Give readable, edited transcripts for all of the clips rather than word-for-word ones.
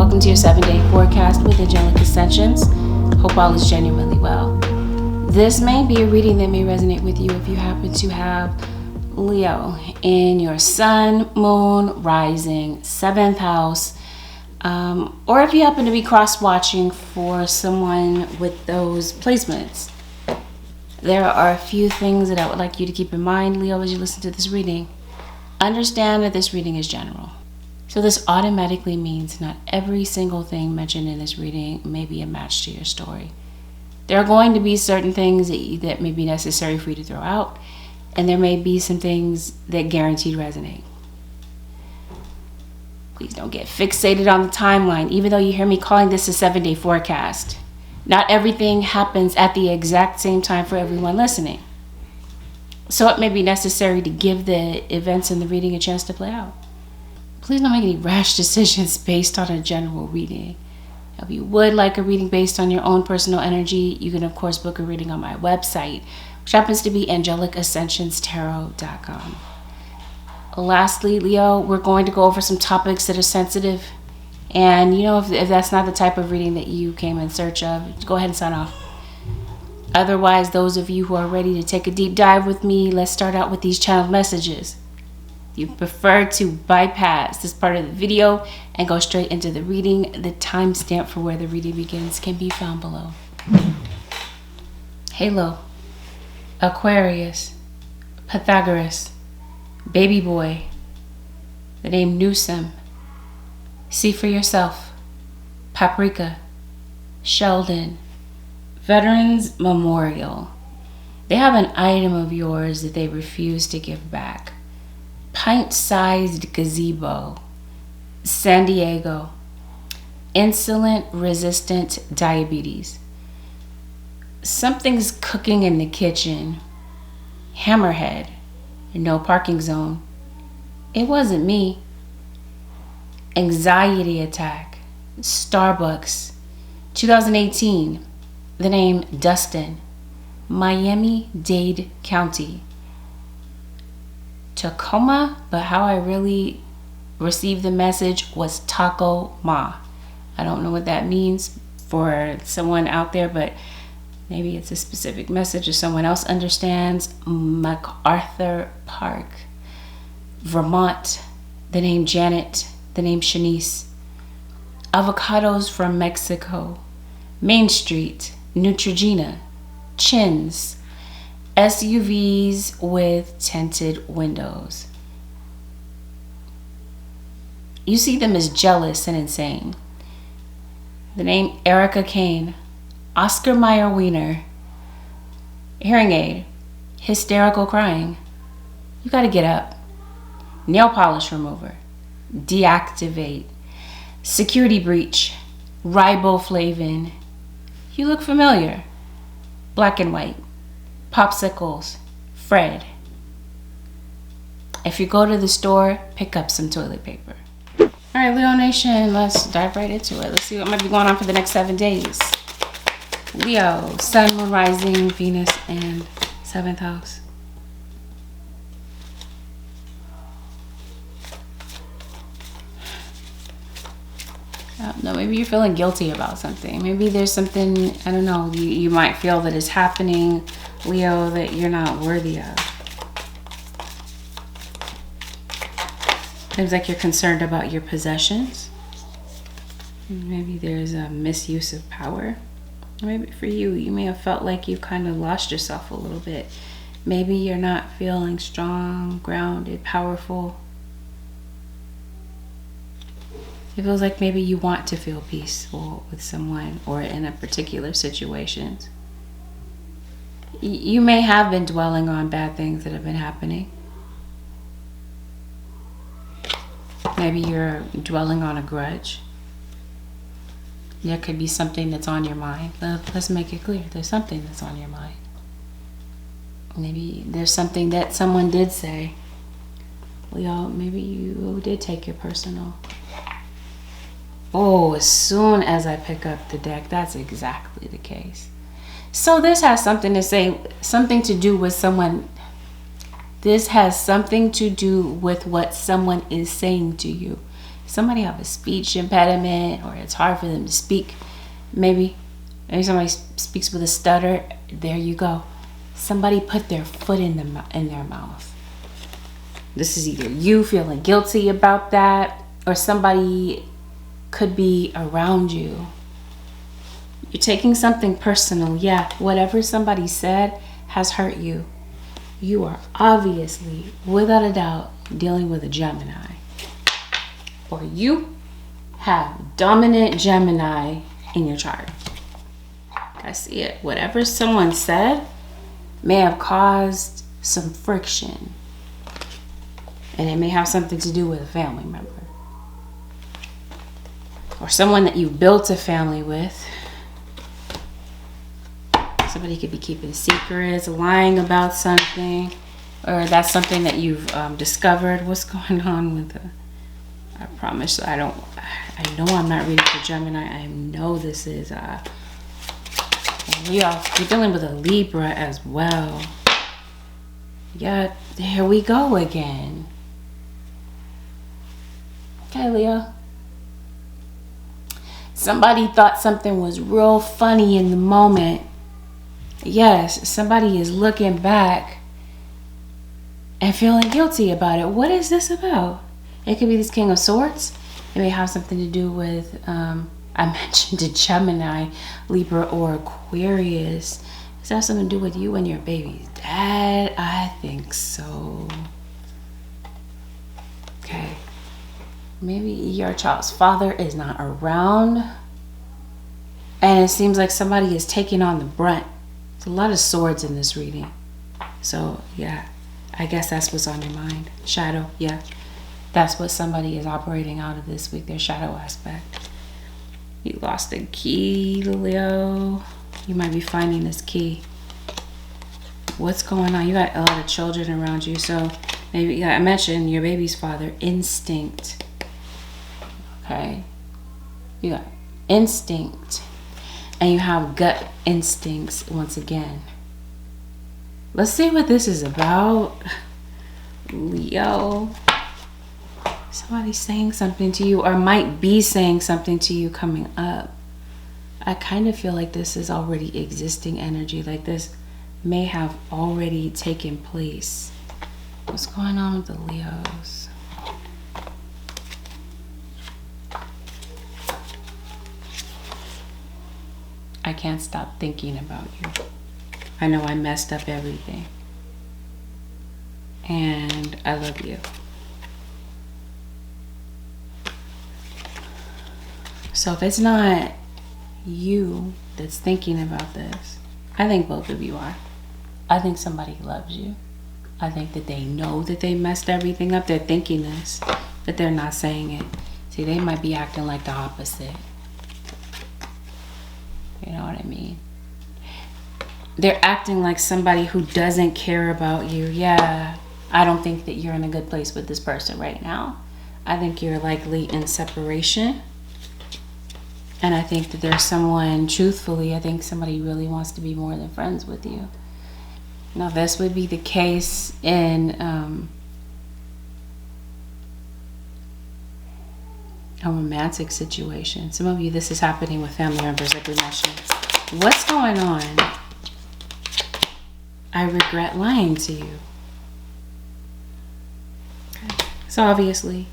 welcome to your 7-day forecast with Angelic Ascensions. Hope all is genuinely well. This may be a reading that may resonate with you if you happen to have Leo in your sun, moon, rising, 7th house, or if you happen to be cross-watching for someone with those placements. There are a few things that I would like you to keep in mind, Leo, as you listen to this reading. Understand that this reading is general. So this automatically means not every single thing mentioned in this reading may be a match to your story. There are going to be certain things that may be necessary for you to throw out, and there may be some things that guaranteed resonate. Please don't get fixated on the timeline, even though you hear me calling this a 7-day forecast. Not everything happens at the exact same time for everyone listening. So it may be necessary to give the events in the reading a chance to play out. Please don't make any rash decisions based on a general reading. If you would like a reading based on your own personal energy, you can of course book a reading on my website, which happens to be AngelicAscensionsTarot.com. Lastly, Leo, we're going to go over some topics that are sensitive. And if that's not the type of reading that you came in search of, go ahead and sign off. Otherwise, those of you who are ready to take a deep dive with me, let's start out with these channeled messages. If you prefer to bypass this part of the video and go straight into the reading, the timestamp for where the reading begins can be found below. Halo, Aquarius, Pythagoras, Baby Boy, the name Newsom, See for Yourself, Paprika, Sheldon, Veterans Memorial. They have an item of yours that they refuse to give back. Pint-sized gazebo, San Diego, insulin-resistant diabetes. Something's cooking in the kitchen. Hammerhead, no parking zone. It wasn't me. Anxiety attack, Starbucks, 2018. The name Dustin, Miami-Dade County. Tacoma, but how I really received the message was Taco Ma. I don't know what that means for someone out there, but maybe it's a specific message or someone else understands. MacArthur Park, Vermont, the name Janet, the name Shanice. Avocados from Mexico, Main Street, Neutrogena, Chins, SUVs with tinted windows. You see them as jealous and insane. The name Erica Kane, Oscar Mayer Wiener, hearing aid, hysterical crying. You gotta get up. Nail polish remover, deactivate, security breach, riboflavin. You look familiar. Black and white. Popsicles, Fred. If you go to the store, pick up some toilet paper. All right, Leo Nation, let's dive right into it. Let's see what might be going on for the next 7 days. Leo, Sun, Moon, Rising, Venus, and 7th house. No, maybe you're feeling guilty about something. Maybe there's something, I don't know, you might feel that is happening, Leo, that you're not worthy of. Seems like you're concerned about your possessions. Maybe there's a misuse of power. Maybe for you, you may have felt like you kind of lost yourself a little bit. Maybe you're not feeling strong, grounded, powerful. It feels like maybe you want to feel peaceful with someone or in a particular situation. You may have been dwelling on bad things that have been happening. Maybe you're dwelling on a grudge. There could be something that's on your mind. Let's make it clear. There's something that's on your mind. Maybe there's something that someone did say. Leo, maybe you did take it personal. Oh, as soon as I pick up the deck, that's exactly the case. So this has something to do with someone. This has something to do with what someone is saying to you. Somebody have a speech impediment, or it's hard for them to speak. Maybe somebody speaks with a stutter. There you go. Somebody put their foot in their mouth. This is either you feeling guilty about that, or somebody could be around you. You're taking something personal. Yeah, whatever somebody said has hurt you. You are obviously, without a doubt, dealing with a Gemini. Or you have dominant Gemini in your chart. I see it. Whatever someone said may have caused some friction. And it may have something to do with a family member. Or someone that you built a family with. Somebody could be keeping secrets, lying about something. Or that's something that you've discovered. What's going on with the... I promise I know I'm not reading for Gemini. I know this is you're dealing with a Libra as well. Yeah, here we go again. Okay, Leo. Somebody thought something was real funny in the moment. Yes, somebody is looking back and feeling guilty about it. What is this about? It could be this King of Swords. It may have something to do with, I mentioned a Gemini, Libra, or Aquarius. Does that have something to do with you and your baby's dad? I think so. Okay. Maybe your child's father is not around. And it seems like somebody is taking on the brunt. There's a lot of swords in this reading. So, yeah. I guess that's what's on your mind. Shadow, yeah. That's what somebody is operating out of this week, their shadow aspect. You lost a key, Leo. You might be finding this key. What's going on? You got a lot of children around you. So maybe, yeah, I mentioned your baby's father, instinct. Okay. You got instinct. And you have gut instincts once again. Let's see what this is about. Leo. Somebody's saying something to you, or might be saying something to you coming up. I kind of feel like this is already existing energy. Like this may have already taken place. What's going on with the Leos? I can't stop thinking about you. I know I messed up everything. And I love you. So if it's not you that's thinking about this, I think both of you are. I think somebody loves you. I think that they know that they messed everything up. They're thinking this, but they're not saying it. See, they might be acting like the opposite. You know what I mean? They're acting like somebody who doesn't care about you. Yeah, I don't think that you're in a good place with this person right now. I think you're likely in separation. And I think that there's someone, truthfully, I think somebody really wants to be more than friends with you. Now, this would be the case in a romantic situation. Some of you, this is happening with family members, like we mentioned. What's going on? I regret lying to you. Okay. So obviously,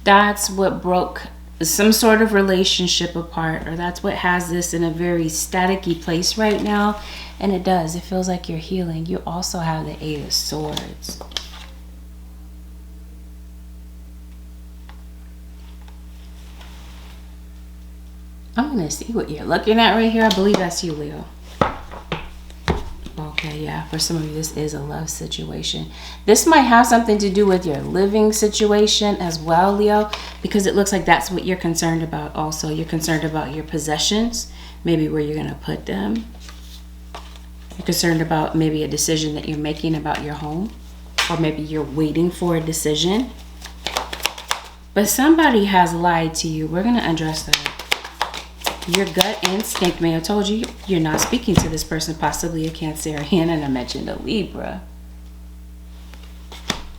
that's what broke some sort of relationship apart, or that's what has this in a very staticky place right now. And it does. It feels like you're healing. You also have the Eight of Swords. I'm going to see what you're looking at right here. I believe that's you, Leo. Okay, yeah. For some of you, this is a love situation. This might have something to do with your living situation as well, Leo, because it looks like that's what you're concerned about also. You're concerned about your possessions, maybe where you're going to put them. You're concerned about maybe a decision that you're making about your home, or maybe you're waiting for a decision. But somebody has lied to you. We're going to address that. Your gut instinct may have told you you're not speaking to this person, possibly a Cancerian, and I mentioned a Libra.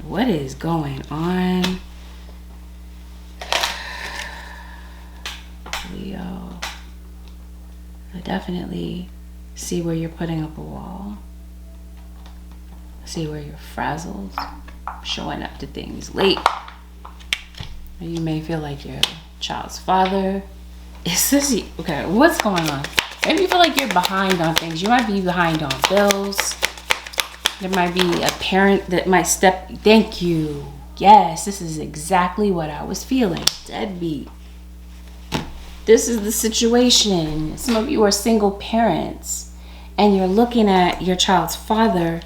What is going on? Leo. I definitely see where you're putting up a wall. See where you're frazzled, showing up to things late. Or you may feel like your child's father. Is this, okay, what's going on? Maybe you feel like you're behind on things. You might be behind on bills. There might be a parent that might step, thank you. Yes, this is exactly what I was feeling. Deadbeat. This is the situation. Some of you are single parents and you're looking at your child's father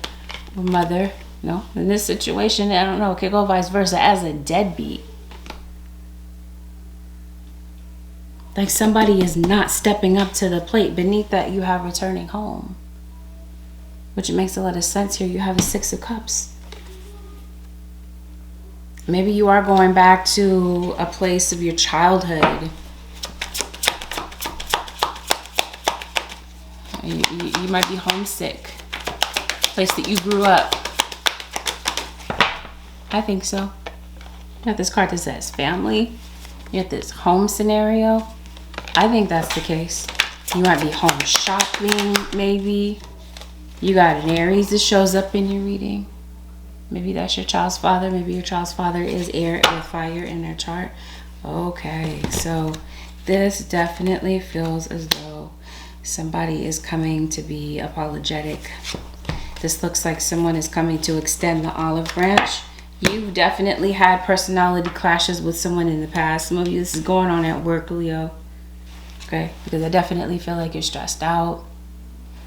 or mother, in this situation, I don't know, it could go vice versa, as a deadbeat. Like somebody is not stepping up to the plate. Beneath that, you have returning home, which makes a lot of sense here. You have a 6 of Cups. Maybe you are going back to a place of your childhood. You might be homesick. Place that you grew up. I think so. You have this card that says family. You have this home scenario. I think that's the case. You might be home shopping, maybe. You got an Aries that shows up in your reading. Maybe that's your child's father. Maybe your child's father is air or fire in their chart. Okay, so this definitely feels as though somebody is coming to be apologetic. This looks like someone is coming to extend the olive branch. You've definitely had personality clashes with someone in the past. Some of you, this is going on at work, Leo. Okay, because I definitely feel like you're stressed out.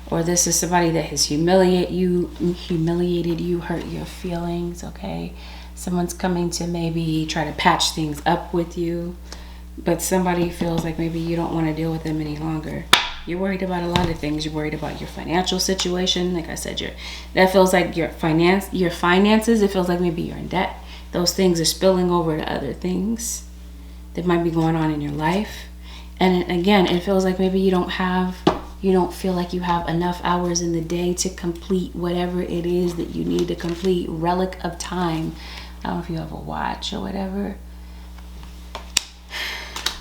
Or this is somebody that has humiliated you, hurt your feelings, okay? Someone's coming to maybe try to patch things up with you. But somebody feels like maybe you don't want to deal with them any longer. You're worried about a lot of things. You're worried about your financial situation. Like I said, that feels like your finances. It feels like maybe you're in debt. Those things are spilling over to other things that might be going on in your life. And again, it feels like maybe you don't feel like you have enough hours in the day to complete whatever it is that you need to complete. Relic of time. I don't know if you have a watch or whatever.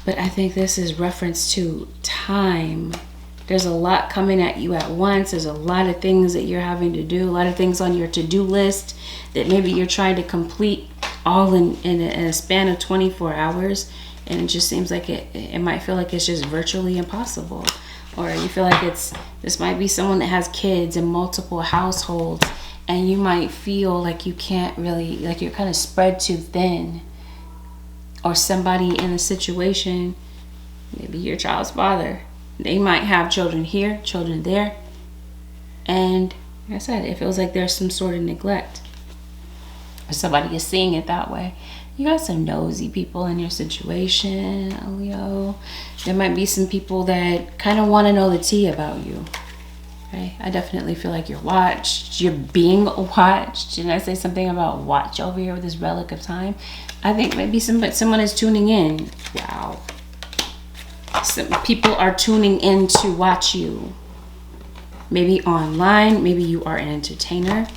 But I think this is reference to time. There's a lot coming at you at once. There's a lot of things that you're having to do. A lot of things on your to-do list that maybe you're trying to complete all in a span of 24 hours. And it just seems like it might feel like it's just virtually impossible. Or you feel like this might be someone that has kids in multiple households. And you might feel like you can't really, like you're kind of spread too thin. Or somebody in a situation, maybe your child's father. They might have children here, children there. And like I said, it feels like there's some sort of neglect. Or somebody is seeing it that way. You got some nosy people in your situation, Leo. There might be some people that kind of want to know the tea about you. Okay? I definitely feel like you're watched. You're being watched. Didn't I say something about watch over here with this relic of time? I think maybe someone is tuning in. Wow. Some people are tuning in to watch you. Maybe online. Maybe you are an entertainer.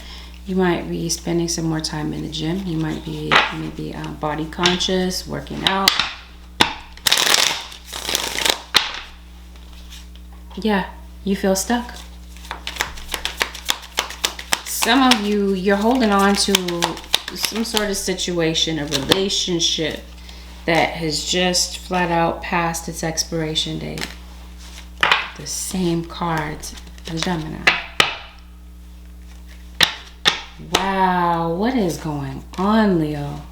You might be spending some more time in the gym. You might be maybe body conscious, working out. Yeah, you feel stuck. Some of you, you're holding on to some sort of situation, a relationship that has just flat out passed its expiration date. The same cards as Gemini. Wow, what is going on, Leo?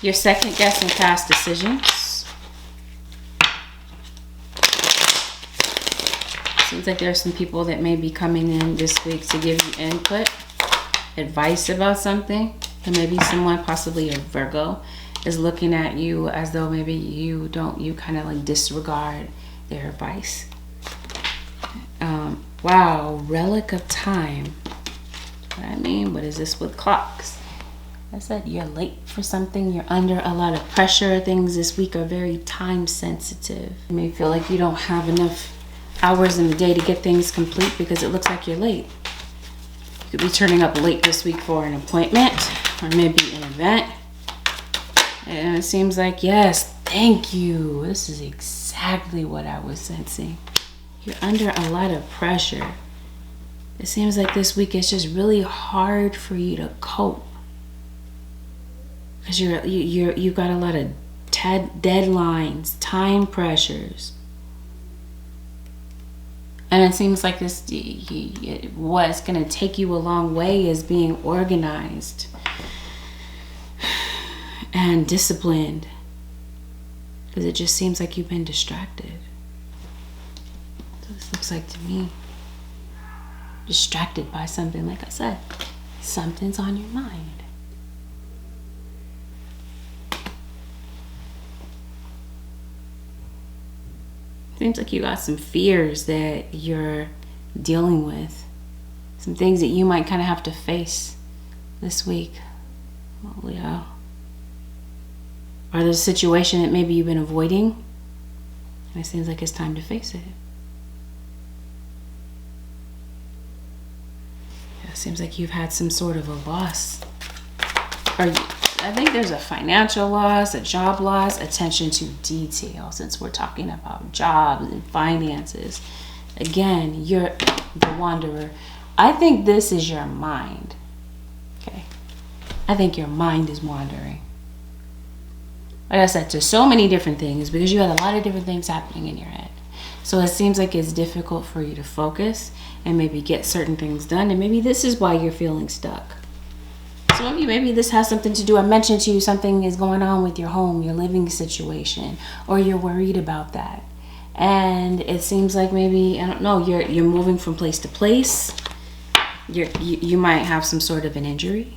You're second guessing past decisions. Seems like there's some people that may be coming in this week to give you input, advice about something. And maybe someone, possibly a Virgo, is looking at you as though maybe you kind of like disregard their advice. Wow, relic of time. What I mean, what is this with clocks? I said you're late for something. You're under a lot of pressure. Things this week are very time sensitive. You may feel like you don't have enough hours in the day to get things complete because it looks like you're late. You could be turning up late this week for an appointment or maybe an event. And it seems like, yes, Thank you. This is exactly what I was sensing. You're under a lot of pressure. It seems like this week it's just really hard for you to cope. Because you've got a lot of deadlines, time pressures. And it seems like what's going to take you a long way is being organized and disciplined. Because it just seems like you've been distracted. So this looks like to me. Distracted by something, like I said. Something's on your mind. Seems like you got some fears that you're dealing with. Some things that you might kind of have to face this week. Well, Leo. Or there's a situation that maybe you've been avoiding. And it seems like it's time to face it. Yeah, it seems like you've had some sort of a loss. Or I think there's a financial loss, a job loss, attention to detail, since we're talking about jobs and finances. Again, you're the wanderer. I think this is your mind. Okay. I think your mind is wandering. Like I said, to so many different things, because you had a lot of different things happening in your head. So it seems like it's difficult for you to focus and maybe get certain things done. And maybe this is why you're feeling stuck. So maybe this has something to do. I mentioned to you something is going on with your home, your living situation, or you're worried about that. And it seems like maybe, I don't know, you're moving from place to place. You might have some sort of an injury.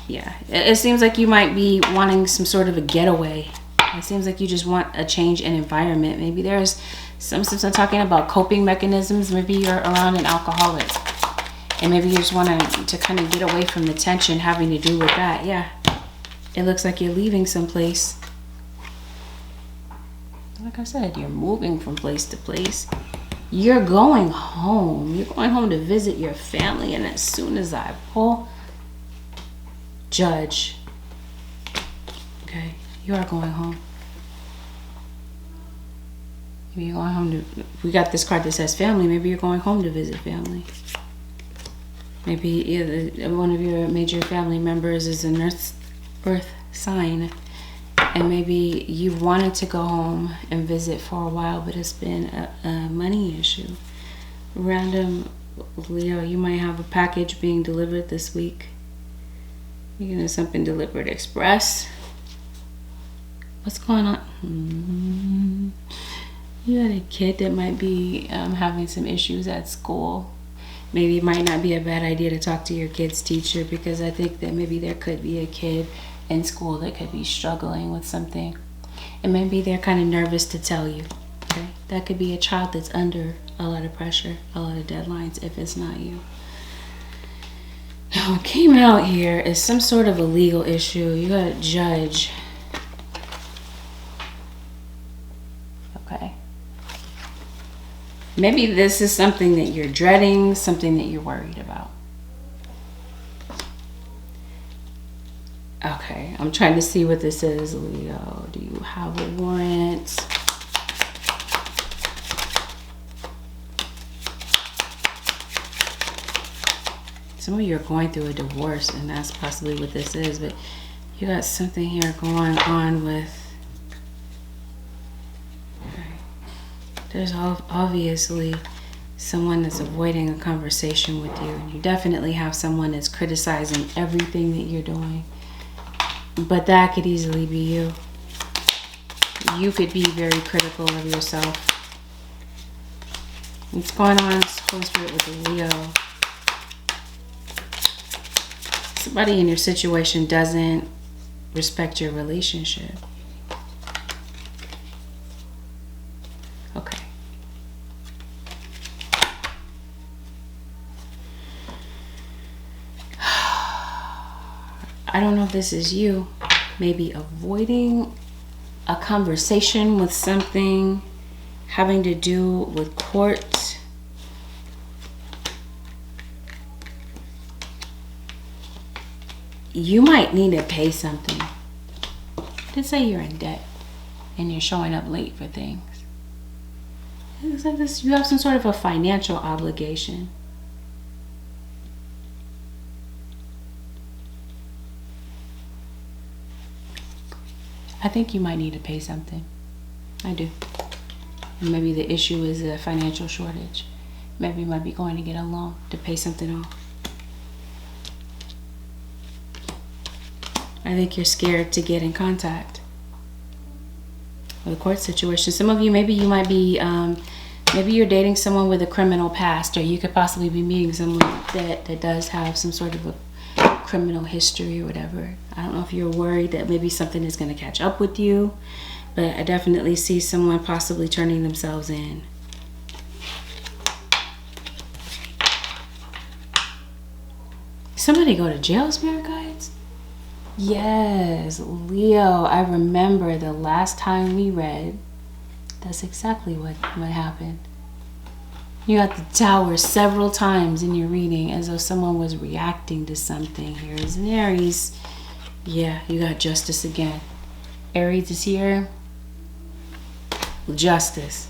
Yeah, it seems like you might be wanting some sort of a getaway. It seems like you just want a change in environment. Maybe there's some talking about coping mechanisms. Maybe you're around an alcoholic. And maybe you just want to kind of get away from the tension having to do with that. Yeah, it looks like you're leaving someplace. Like I said, you're moving from place to place. You're going home. You're going home to visit your family. And as soon as I pull... Judge. Okay, you are going home. Maybe you're going home to... We got this card that says family. Maybe you're going home to visit family. Maybe one of your major family members is an earth sign. And maybe you've wanted to go home and visit for a while, but it's been a money issue. Random Leo, you might have a package being delivered this week. You're gonna have something delivered express. What's going on? You got a kid that might be having some issues at school. Maybe it might not be a bad idea to talk to your kid's teacher, because I think that maybe there could be a kid in school that could be struggling with something. And maybe they're kind of nervous to tell you. Okay? That could be a child that's under a lot of pressure, a lot of deadlines, if it's not you. Now, what came out here is some sort of a legal issue. You got a judge. Okay. Maybe this is something that you're dreading, something that you're worried about. Okay, I'm trying to see what this is, Leo. Do you have a warrant? Some of you are going through a divorce, and that's possibly what this is, but you got something here going on with... Okay. There's obviously someone that's avoiding a conversation with you, and you definitely have someone that's criticizing everything that you're doing. But that could easily be you. You could be very critical of yourself. What's going on, Holy Spirit, with the Leo? Somebody in your situation doesn't respect your relationship. Okay. I don't know if this is you. Maybe avoiding a conversation with something having to do with court. You might need to pay something. Let's say you're in debt and you're showing up late for things. It's like this, you have some sort of a financial obligation. I think you might need to pay something. I do. And maybe the issue is a financial shortage. Maybe you might be going to get a loan to pay something off. I think you're scared to get in contact with a court situation. Some of you, maybe you might be, maybe you're dating someone with a criminal past, or you could possibly be meeting someone that does have some sort of a criminal history or whatever. I don't know if you're worried that maybe something is going to catch up with you, but I definitely see someone possibly turning themselves in. Somebody go to jail, spirit guides? Yes, Leo, I remember the last time we read, that's exactly what happened. You got the Tower several times in your reading as though someone was reacting to something. Here is an Aries. Yeah, you got Justice again. Aries is here. Justice.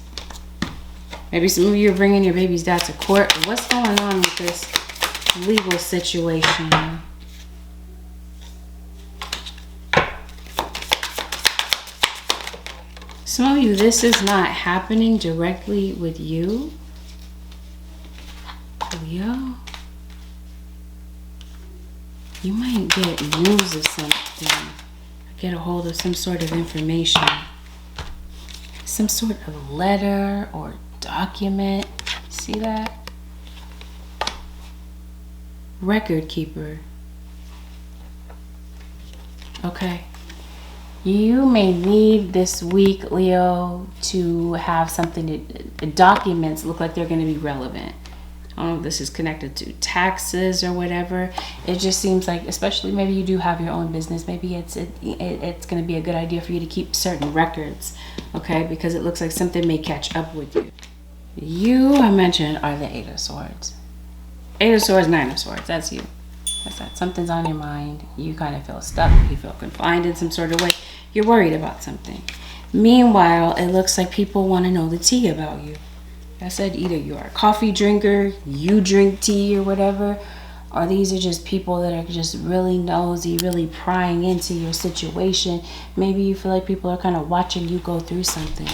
Maybe some of you are bringing your baby's dad to court. What's going on with this legal situation? Some of you, this is not happening directly with you. Leo, you might get news of something, get a hold of some sort of information, some sort of letter or document. See that? Record keeper. Okay. You may need this week, Leo, to have something the documents look like they're going to be relevant. I don't know if this is connected to taxes or whatever. It just seems like, especially maybe you do have your own business, maybe it's going to be a good idea for you to keep certain records, okay? Because it looks like something may catch up with you. You, I mentioned, are the Eight of Swords. Eight of Swords, Nine of Swords. That's you. That's that. Something's on your mind. You kind of feel stuck. You feel confined in some sort of way. You're worried about something. Meanwhile, it looks like people want to know the tea about you. I said either you are a coffee drinker, you drink tea or whatever, or these are just people that are just really nosy, really prying into your situation. Maybe you feel like people are kind of watching you go through something.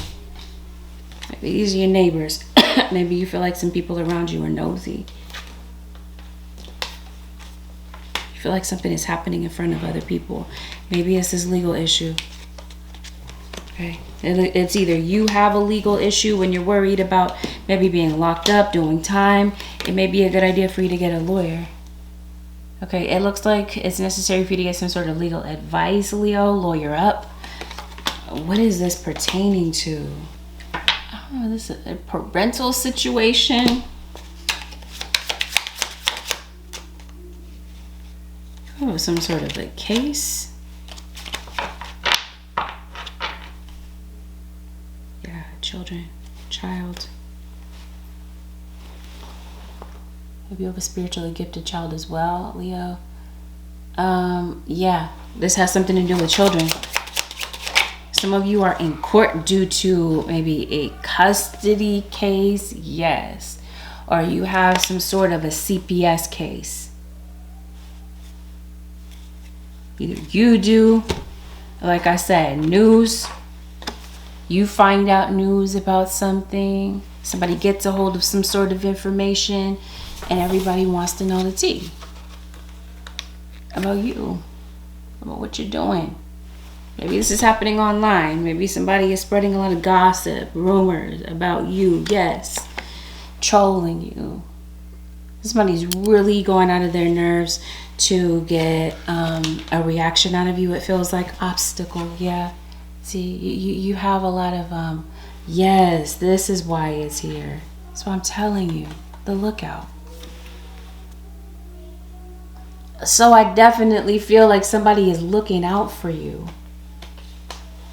Maybe these are your neighbors. Maybe you feel like some people around you are nosy. You feel like something is happening in front of other people. Maybe it's this legal issue. Okay. It's either you have a legal issue when you're worried about maybe being locked up, doing time. It may be a good idea for you to get a lawyer. Okay, it looks like it's necessary for you to get some sort of legal advice, Leo. Lawyer up. What is this pertaining to? I don't know, this is a parental situation. Oh, some sort of a case. Children, child. Maybe you have a spiritually gifted child as well, Leo. Yeah, this has something to do with children. Some of you are in court due to maybe a custody case, yes. Or you have some sort of a CPS case. Either you do, like I said, news. You find out news about something, somebody gets a hold of some sort of information, and everybody wants to know the tea about you, about what you're doing. Maybe this is happening online. Maybe somebody is spreading a lot of gossip, rumors about you, yes, trolling you. Somebody's really going out of their nerves to get a reaction out of you. It feels like obstacle, yeah. See, you have a lot of, yes, this is why it's here. That's what I'm telling you, the lookout. So I definitely feel like somebody is looking out for you.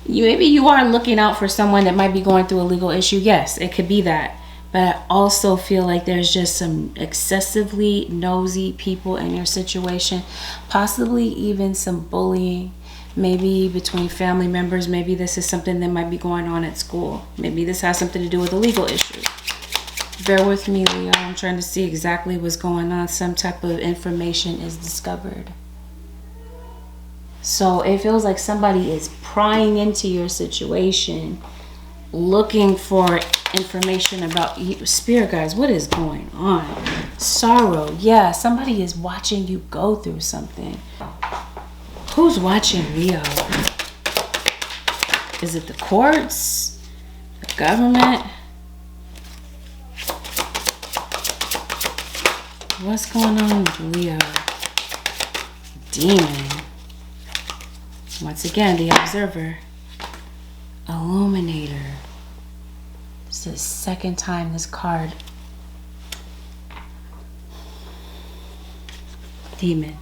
Maybe you are looking out for someone that might be going through a legal issue. Yes, it could be that. But I also feel like there's just some excessively nosy people in your situation. Possibly even some bullying. maybe between family members. Maybe this is something that might be going on at school. Maybe this has something to do with a legal issue. Bear with me, Leo. I'm trying to see exactly what's going on. Some type of information is discovered. So it feels like somebody is prying into your situation, looking for information about you. Spirit guys, what is going on? Sorrow. Yeah, somebody is watching you go through something. Who's watching Leo? Is it the courts? The government? What's going on with Leo? Demon. Once again, the observer. Illuminator. It's the second time this card. Demon.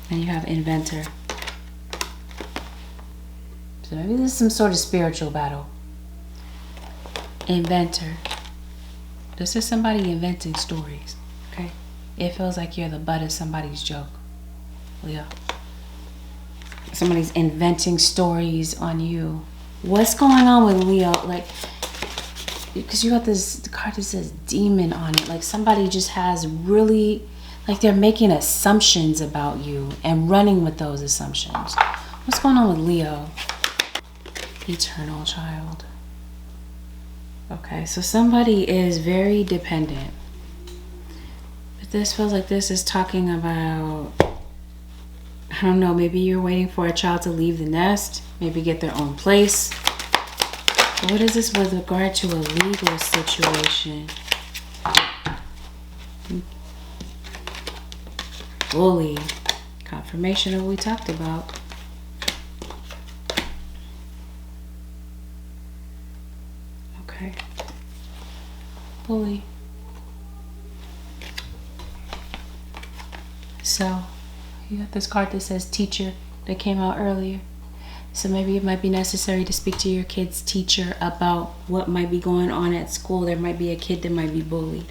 And you have inventor. So maybe this is some sort of spiritual battle. Inventor. This is somebody inventing stories. Okay? It feels like you're the butt of somebody's joke. Leo. Somebody's inventing stories on you. What's going on with Leo? Like, because you got this card that says demon on it. Like somebody just has really, like they're making assumptions about you and running with those assumptions. What's going on with Leo? Eternal child. Okay, so somebody is very dependent. But this feels like this is talking about, I don't know, maybe you're waiting for a child to leave the nest, maybe get their own place. But what is this with regard to a legal situation? Bully. Confirmation of what we talked about. Okay. Bully. So, you got this card that says teacher that came out earlier. So maybe it might be necessary to speak to your kid's teacher about what might be going on at school. There might be a kid that might be bullied.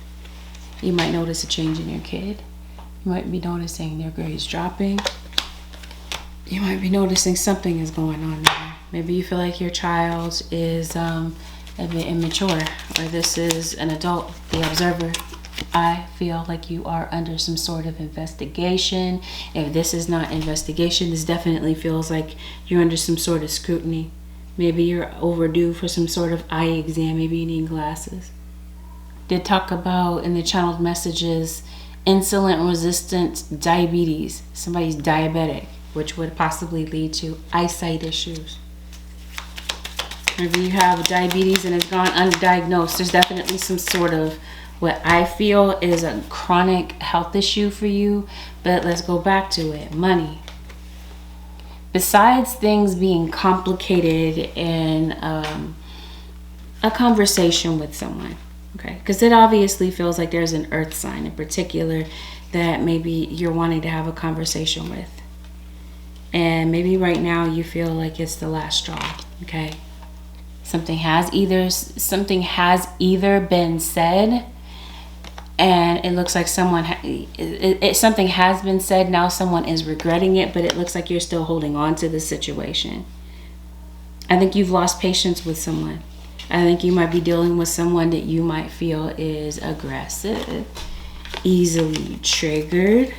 You might notice a change in your kid. You might be noticing their grades dropping. You might be noticing something is going on there. Maybe you feel like your child is a bit immature, or this is an adult, the observer. I feel like you are under some sort of investigation. If this is not investigation, this definitely feels like you're under some sort of scrutiny. Maybe you're overdue for some sort of eye exam. Maybe you need glasses. Did talk about in the channeled messages insulin resistant diabetes. Somebody's diabetic, which would possibly lead to eyesight issues. Maybe you have diabetes and it's gone undiagnosed. There's definitely some sort of what I feel is a chronic health issue for you. But let's go back to it. Money. Besides things being complicated in a conversation with someone, okay? Because it obviously feels like there's an earth sign in particular that maybe you're wanting to have a conversation with. And maybe right now you feel like it's the last straw, okay? Something has either been said, and it looks like someone something has been said. Now someone is regretting it, but it looks like you're still holding on to the situation. I think you've lost patience with someone. I think you might be dealing with someone that you might feel is aggressive, easily triggered.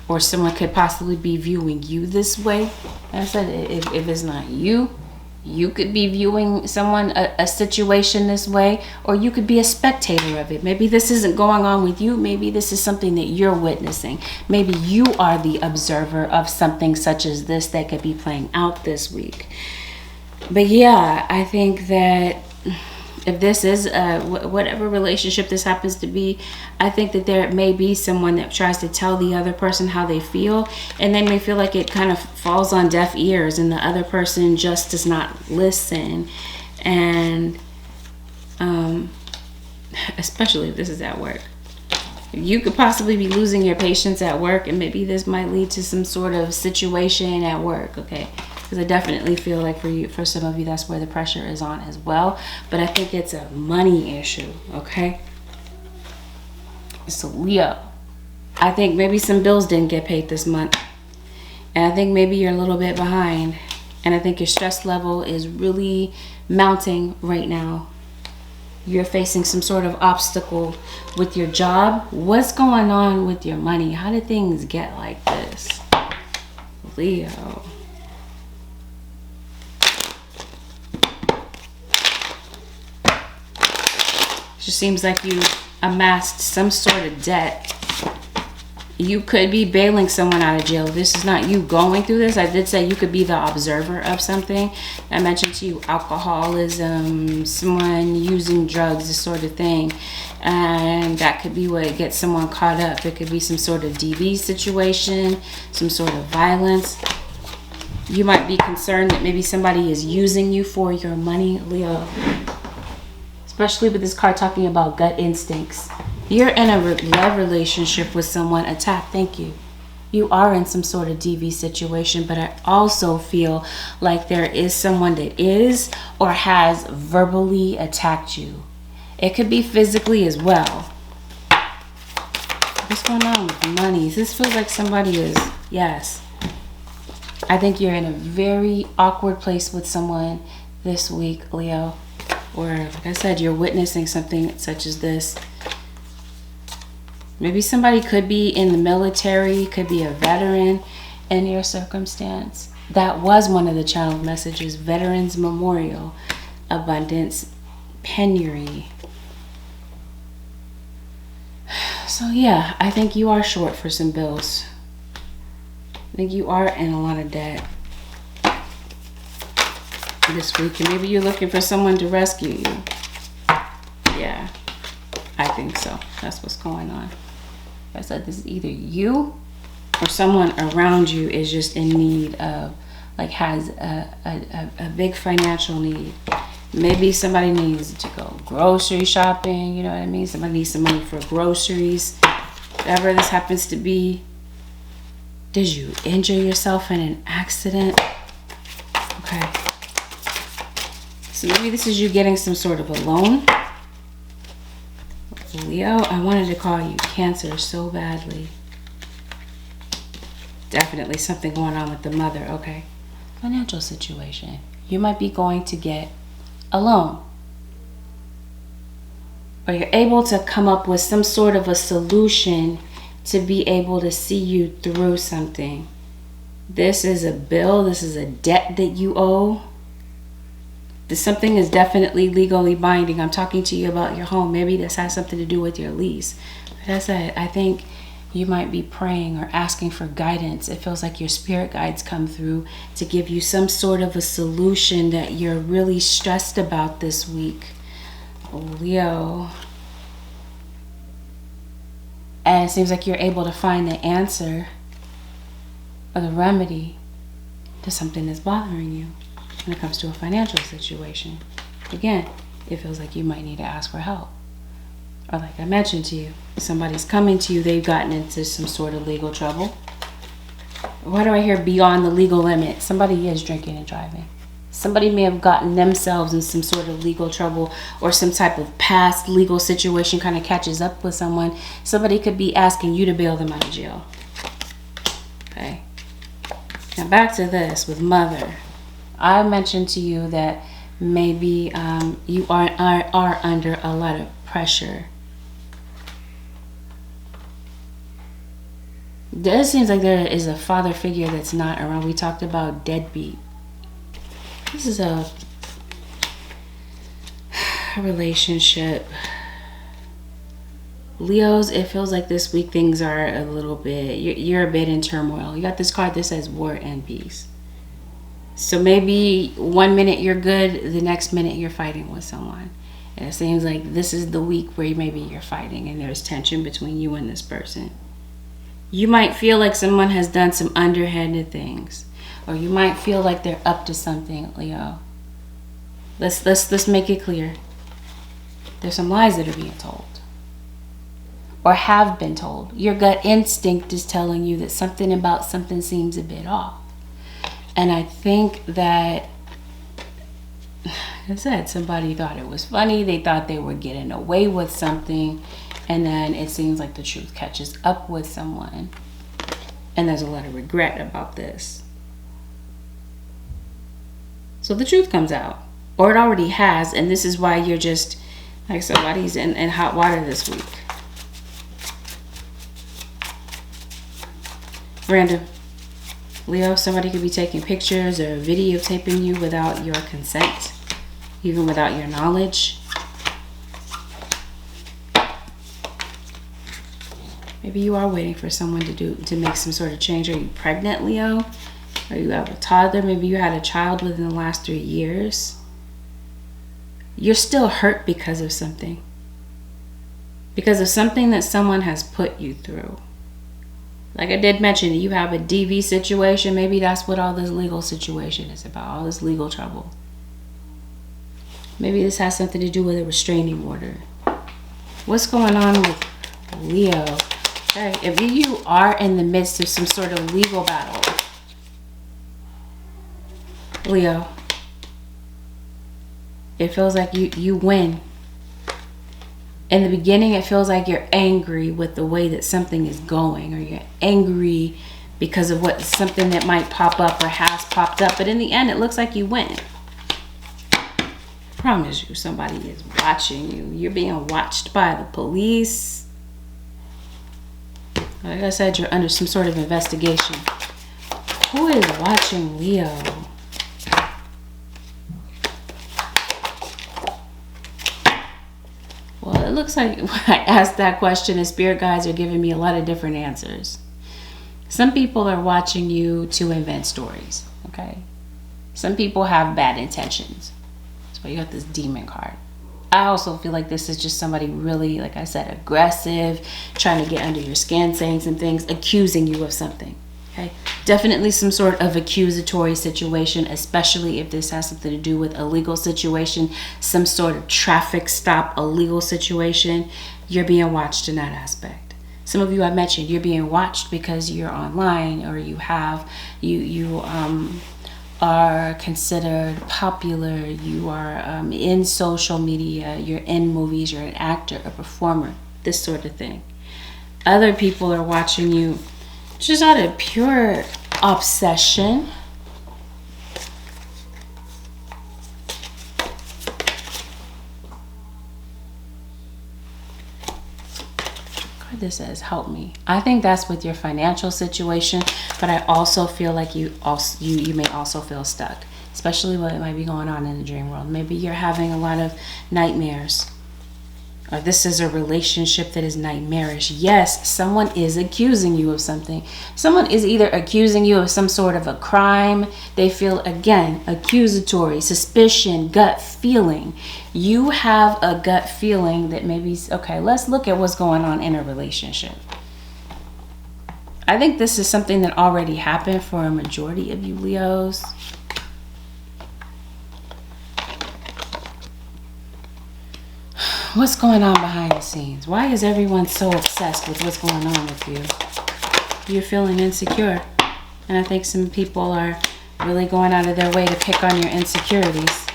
Or someone could possibly be viewing you this way. Like I said, if it's not you, you could be viewing someone, a situation this way, or you could be a spectator of it. Maybe this isn't going on with you. Maybe this is something that you're witnessing. Maybe you are the observer of something such as this that could be playing out this week. But yeah, I think that if this is whatever relationship this happens to be, I think that there may be someone that tries to tell the other person how they feel, and they may feel like it kind of falls on deaf ears and the other person just does not listen. And especially if this is at work, you could possibly be losing your patience at work, and maybe this might lead to some sort of situation at work, okay? Because I definitely feel like for some of you, that's where the pressure is on as well. But I think it's a money issue, okay? So Leo, I think maybe some bills didn't get paid this month. And I think maybe you're a little bit behind. And I think your stress level is really mounting right now. You're facing some sort of obstacle with your job. What's going on with your money? How did things get like this? Leo. It just seems like you amassed some sort of debt. You could be bailing someone out of jail. This is not you going through this. I did say you could be the observer of something. I mentioned to you alcoholism, someone using drugs, this sort of thing. And that could be what gets someone caught up. It could be some sort of DV situation, some sort of violence. You might be concerned that maybe somebody is using you for your money, Leo. Especially with this card talking about gut instincts. You're in a love relationship with someone. Attack, thank you. You are in some sort of DV situation, but I also feel like there is someone that is or has verbally attacked you. It could be physically as well. What's going on with money? This feels like somebody is, yes. I think you're in a very awkward place with someone this week, Leo. Or, like I said, you're witnessing something such as this. Maybe somebody could be in the military, could be a veteran in your circumstance. That was one of the channeled messages. Veterans Memorial, abundance, penury. So yeah, I think you are short for some bills. I think you are in a lot of debt this week. And maybe you're looking for someone to rescue you. Yeah, I think so. That's what's going on. I said this is either you or someone around you is just in need of, like, has a big financial need. Maybe somebody needs to go grocery shopping, you know what I mean? Somebody needs some money for groceries. Whatever this happens to be. Did you injure yourself in an accident? Okay. So maybe this is you getting some sort of a loan. Leo, I wanted to call you Cancer so badly. Definitely something going on with the mother. Okay. Financial situation. You might be going to get a loan. Or you're able to come up with some sort of a solution to be able to see you through something. This is a bill. This is a debt that you owe. Something is definitely legally binding. I'm talking to you about your home. Maybe this has something to do with your lease. But as I said, I think you might be praying or asking for guidance. It feels like your spirit guides come through to give you some sort of a solution that you're really stressed about this week, Leo. And it seems like you're able to find the answer or the remedy to something that's bothering you when it comes to a financial situation. Again, it feels like you might need to ask for help. Or like I mentioned to you, somebody's coming to you, they've gotten into some sort of legal trouble. Why do I hear beyond the legal limit? Somebody is drinking and driving. Somebody may have gotten themselves in some sort of legal trouble, or some type of past legal situation kind of catches up with someone. Somebody could be asking you to bail them out of jail. Okay. Now back to this with mother. I mentioned to you that maybe you are under a lot of pressure. It seems like there is a father figure that's not around. We talked about deadbeat. This is a relationship. Leos, it feels like this week things are a little bit, you're a bit in turmoil. You got this card that says war and peace. So maybe 1 minute you're good, the next minute you're fighting with someone. And it seems like this is the week where maybe you're fighting and there's tension between you and this person. You might feel like someone has done some underhanded things. Or you might feel like they're up to something, Leo. Let's make it clear. There's some lies that are being told. Or have been told. Your gut instinct is telling you that something about something seems a bit off. And I think that, like I said, somebody thought it was funny. They thought they were getting away with something. and then it seems like the truth catches up with someone, and there's a lot of regret about this. So the truth comes out, or it already has, and this is why you're just, like somebody's in hot water this week. Random. Leo, somebody could be taking pictures or videotaping you without your consent, even without your knowledge. Maybe you are waiting for someone to make some sort of change. Are you pregnant, Leo? Or you have a toddler? Maybe you had a child within the last 3 years. You're still hurt because of something. Because of something that someone has put you through. Like I did mention, you have a DV situation. Maybe that's what all this legal situation is about. All this legal trouble. Maybe this has something to do with a restraining order. What's going on with Leo? Okay, if you are in the midst of some sort of legal battle, Leo, it feels like you win. In the beginning, it feels like you're angry with the way that something is going, or you're angry because of something that might pop up or has popped up. But in the end, it looks like you win. I promise you, somebody is watching you. You're being watched by the police. Like I said, you're under some sort of investigation. Who is watching Leo? Well, it looks like when I asked that question, the spirit guides are giving me a lot of different answers. Some people are watching you to invent stories, okay? Some people have bad intentions. That's why you got this demon card. I also feel like this is just somebody really, like I said, aggressive, trying to get under your skin, saying some things, accusing you of something. Okay, definitely some sort of accusatory situation, especially if this has something to do with a legal situation, some sort of traffic stop, a legal situation. You're being watched in that aspect. Some of you I mentioned, you're being watched because you're online, or you are considered popular, you are in social media, you're in movies, you're an actor, a performer, this sort of thing. Other people are watching you just out of pure obsession. God, this says, help me. I think that's with your financial situation, but I also feel like you may also feel stuck, especially what might be going on in the dream world. Maybe you're having a lot of nightmares. Or this is a relationship that is nightmarish. Yes, someone is accusing you of something. Someone is either accusing you of some sort of a crime. They feel, again, accusatory, suspicion, gut feeling. You have a gut feeling that maybe, okay, let's look at what's going on in a relationship. I think this is something that already happened for a majority of you Leos. What's going on behind the scenes? Why is everyone so obsessed with what's going on with you? You're feeling insecure. And I think some people are really going out of their way to pick on your insecurities.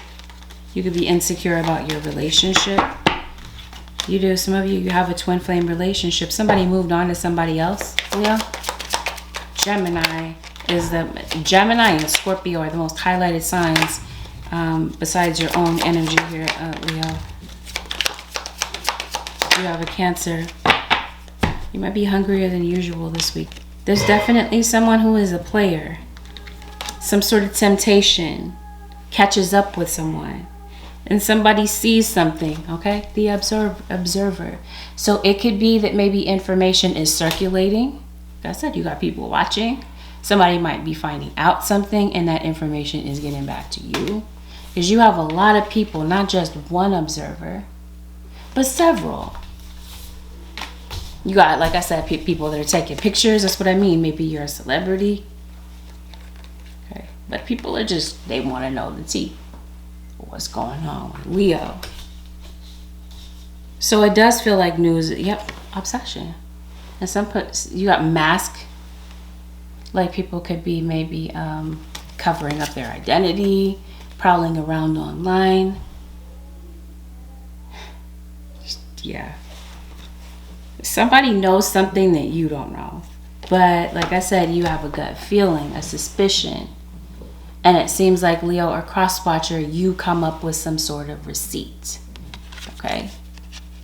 You could be insecure about your relationship. You do. Some of you have a twin flame relationship. Somebody moved on to somebody else, Leo. Gemini and Scorpio are the most highlighted signs besides your own energy here, Leo. You have a Cancer. You might be hungrier than usual this week. There's definitely someone who is a player. Some sort of temptation catches up with someone. And somebody sees something, okay? The observer. So it could be that maybe information is circulating. Like I said, you got people watching. Somebody might be finding out something, and that information is getting back to you. Because you have a lot of people, not just one observer, but several. You got, like I said, people that are taking pictures. That's what I mean. Maybe you're a celebrity. Okay. But people are just, they want to know the tea. What's going on with Leo? So it does feel like news. Yep. Obsession. And you got mask. Like people could be maybe covering up their identity, prowling around online. Yeah. Somebody knows something that you don't know. But like I said, you have a gut feeling, a suspicion. And it seems like Leo or cross watcher, you come up with some sort of receipt. Okay?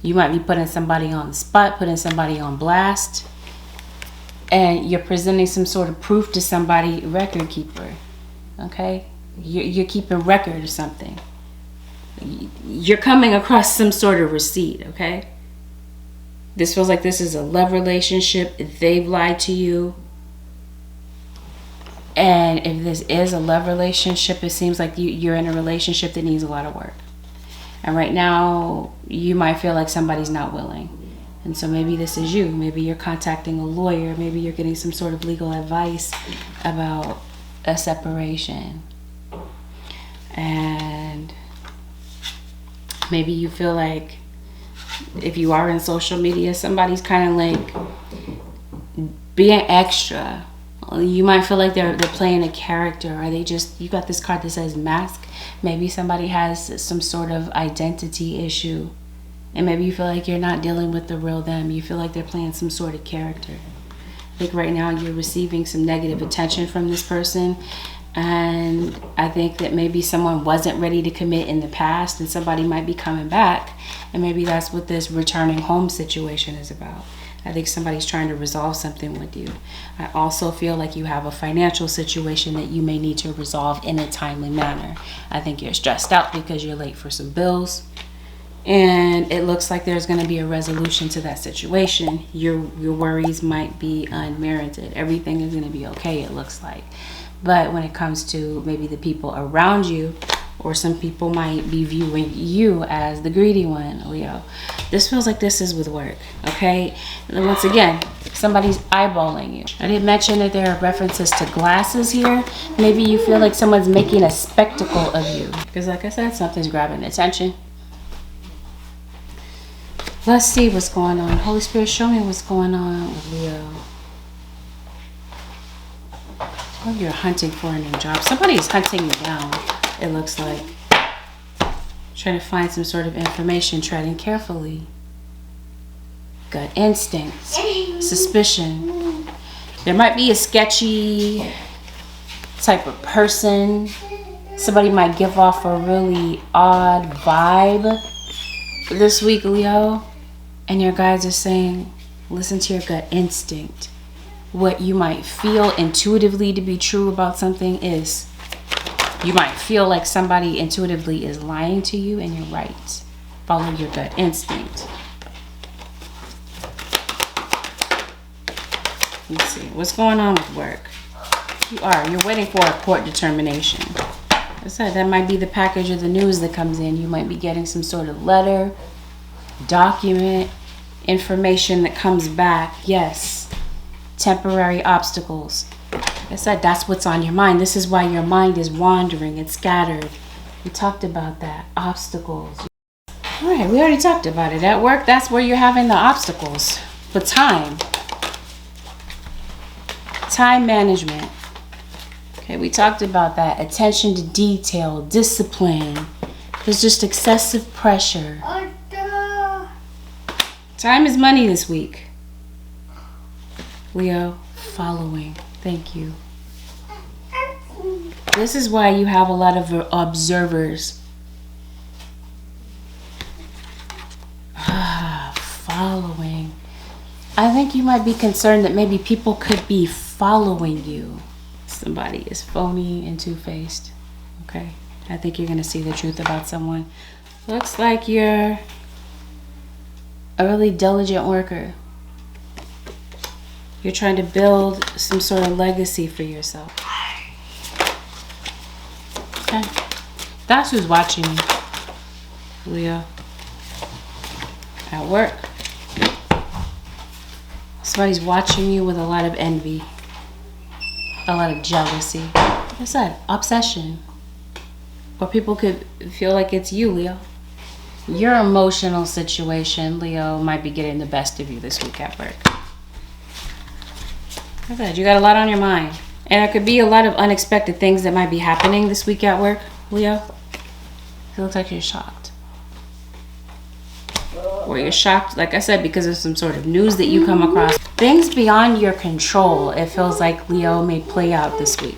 You might be putting somebody on the spot, putting somebody on blast. And you're presenting some sort of proof to somebody, record keeper. Okay? You're keeping record of something. You're coming across some sort of receipt, okay? This feels like this is a love relationship. They've lied to you. And if this is a love relationship, it seems like you're in a relationship that needs a lot of work. And right now, you might feel like somebody's not willing. And so maybe this is you. Maybe you're contacting a lawyer. Maybe you're getting some sort of legal advice about a separation. And maybe you feel like if you are in social media, somebody's kind of like being extra. You might feel like they're playing a character, or they just, you got this card that says mask. Maybe somebody has some sort of identity issue, and maybe you feel like you're not dealing with the real them. You feel like they're playing some sort of character. Like right now you're receiving some negative attention from this person, and I think that maybe someone wasn't ready to commit in the past, and somebody might be coming back, and maybe that's what this returning home situation is about. I think somebody's trying to resolve something with you. I also feel like you have a financial situation that you may need to resolve in a timely manner. I think you're stressed out because you're late for some bills, and it looks like there's going to be a resolution to that situation. Your worries might be unmerited. Everything is going to be okay, it looks like. But when it comes to maybe the people around you, or some people might be viewing you as the greedy one, Leo. This feels like this is with work, okay? And once again, somebody's eyeballing you. I did mention that there are references to glasses here. Maybe you feel like someone's making a spectacle of you. Because like I said, something's grabbing attention. Let's see what's going on. Holy Spirit, show me what's going on with Leo. Oh, you're hunting for a new job. Somebody's hunting you down, it looks like. Trying to find some sort of information, treading carefully. Gut instincts, suspicion. There might be a sketchy type of person. Somebody might give off a really odd vibe this week, Leo. And your guides are saying, listen to your gut instinct. What you might feel intuitively to be true about something is, you might feel like somebody intuitively is lying to you, and you're right. Follow your gut instinct. Let's see. What's going on with work? You're waiting for a court determination. I said that might be the package of the news that comes in. You might be getting some sort of letter, document, information that comes back. Yes. Temporary obstacles. Like I said, that's what's on your mind. This is why your mind is wandering. It's scattered. We talked about that. Obstacles. All right, we already talked about it. At work, that's where you're having the obstacles. But time. Time management. Okay, we talked about that. Attention to detail, discipline. There's just excessive pressure. Time is money this week. Leo, following. Thank you. This is why you have a lot of observers. Following. I think you might be concerned that maybe people could be following you. Somebody is phony and two-faced. Okay. I think you're going to see the truth about someone. Looks like you're a really diligent worker. You're trying to build some sort of legacy for yourself. Okay. That's who's watching you, Leo. At work. Somebody's watching you with a lot of envy. A lot of jealousy. Like I said, obsession. Or people could feel like it's you, Leo. Your emotional situation, Leo, might be getting the best of you this week at work. Like I said, you got a lot on your mind. And there could be a lot of unexpected things that might be happening this week at work, Leo. It looks like you're shocked. or you're shocked, like I said, because of some sort of news that you come across. Things beyond your control, it feels like, Leo, may play out this week.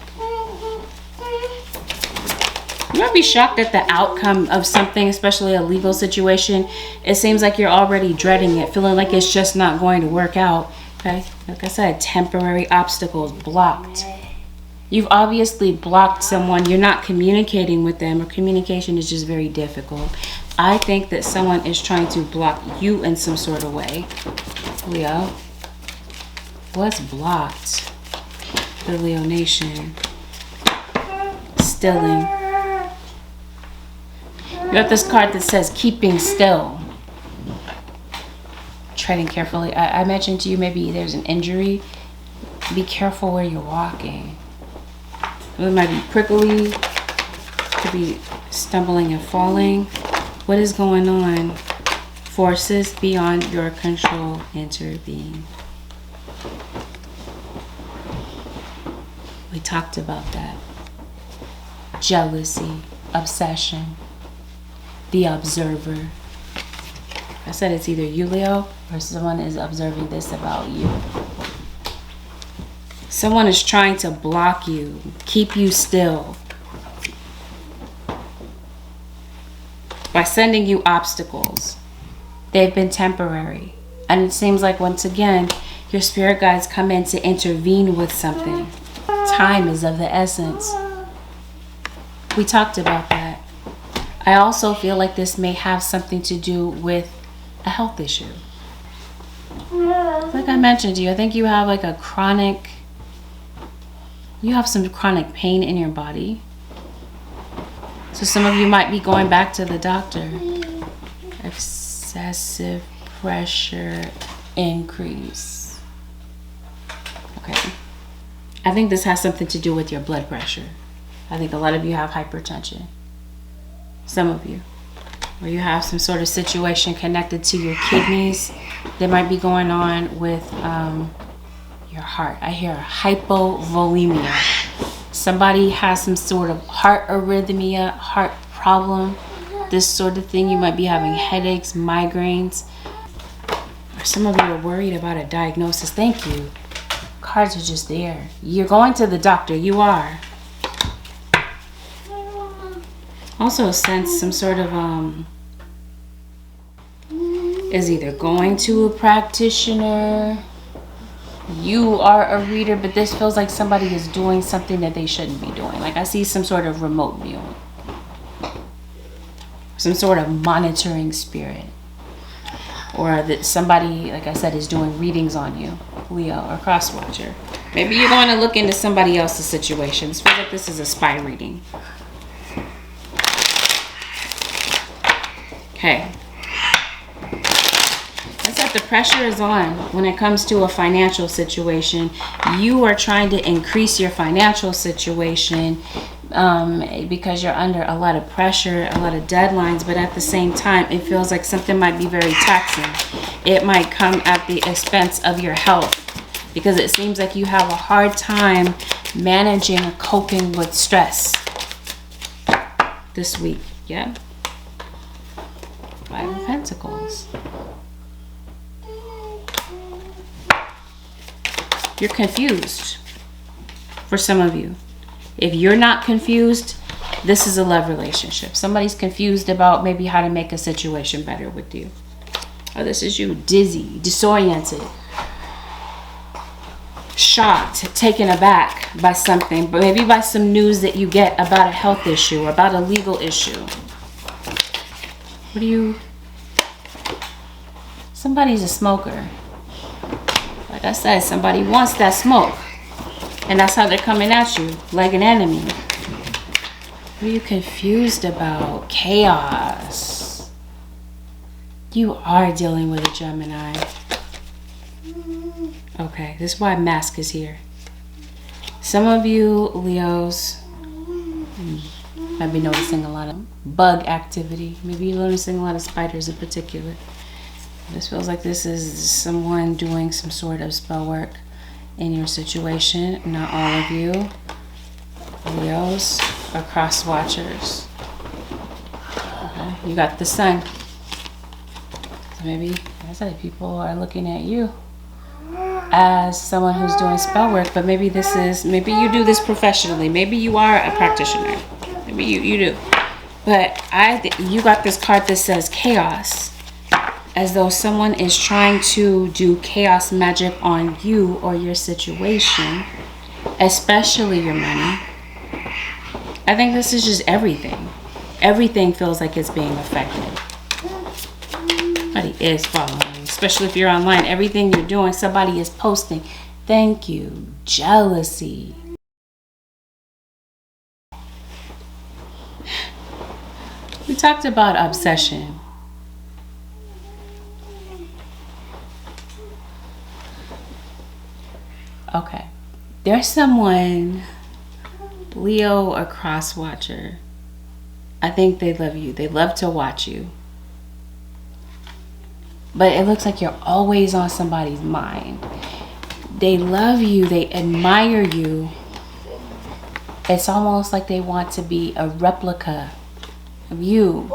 You might be shocked at the outcome of something, especially a legal situation. It seems like you're already dreading it, feeling like it's just not going to work out. Okay, like I said, temporary obstacles blocked. You've obviously blocked someone. You're not communicating with them, or communication is just very difficult. I think that someone is trying to block you in some sort of way. Leo, what's blocked? The Leo Nation. Stilling. You got this card that says keeping still. Treading carefully. I mentioned to you maybe there's an injury. Be careful where you're walking. It might be prickly. Could be stumbling and falling. What is going on? Forces beyond your control intervene. We talked about that. Jealousy, obsession, the observer. I said it's either you, Leo, or someone is observing this about you. Someone is trying to block you, keep you still, by sending you obstacles. They've been temporary. And it seems like, once again, your spirit guides come in to intervene with something. Time is of the essence. We talked about that. I also feel like this may have something to do with a health issue. Like I mentioned to you, I think you have like a chronic, you have some chronic pain in your body. So some of you might be going back to the doctor. Excessive pressure increase. Okay. I think this has something to do with your blood pressure. I think a lot of you have hypertension. Some of you. Or you have some sort of situation connected to your kidneys that might be going on with your heart. I hear hypovolemia. Somebody has some sort of heart arrhythmia, heart problem, this sort of thing. You might be having headaches, migraines. Or some of you are worried about a diagnosis. Thank you. Cards are just there. You're going to the doctor. You are. Also sense some sort of is either going to a practitioner, you are a reader, but this feels like somebody is doing something that they shouldn't be doing. Like I see some sort of remote viewing, some sort of monitoring spirit, or that somebody, like I said, is doing readings on you, Leo, or cross watcher. Maybe you're going to look into somebody else's situation. It feels like this is a spy reading. Okay. It's like the pressure is on when it comes to a financial situation. You are trying to increase your financial situation because you're under a lot of pressure, a lot of deadlines, but at the same time, it feels like something might be very taxing. It might come at the expense of your health because it seems like you have a hard time managing or coping with stress this week. Yeah. Five of Pentacles. You're confused for some of you. If you're not confused, this is a love relationship. Somebody's confused about maybe how to make a situation better with you. Or this is you, dizzy, disoriented, shocked, taken aback by something, but maybe by some news that you get about a health issue or about a legal issue. What do you... Somebody's a smoker. Like I said, somebody wants that smoke. And that's how they're coming at you, like an enemy. What are you confused about? Chaos. You are dealing with a Gemini. Okay, this is why Mask is here. Some of you Leos might be noticing a lot of bug activity. Maybe you're noticing a lot of spiders in particular. This feels like this is someone doing some sort of spell work in your situation. Not all of you Leos are cross watchers. Okay. You got the Sun. maybe, like I said, people are looking at you as someone who's doing spell work, but maybe you do this professionally. Maybe you are a practitioner. Maybe you do. But you got this card that says chaos, as though someone is trying to do chaos magic on you or your situation, especially your money. I think this is just everything. Everything feels like it's being affected. Somebody is following you, especially if you're online. Everything you're doing, somebody is posting. Thank you. Jealousy. We talked about obsession. Okay. There's someone, Leo or cross watcher. I think they love you. They love to watch you. But it looks like you're always on somebody's mind. They love you. They admire you. It's almost like they want to be a replica of you.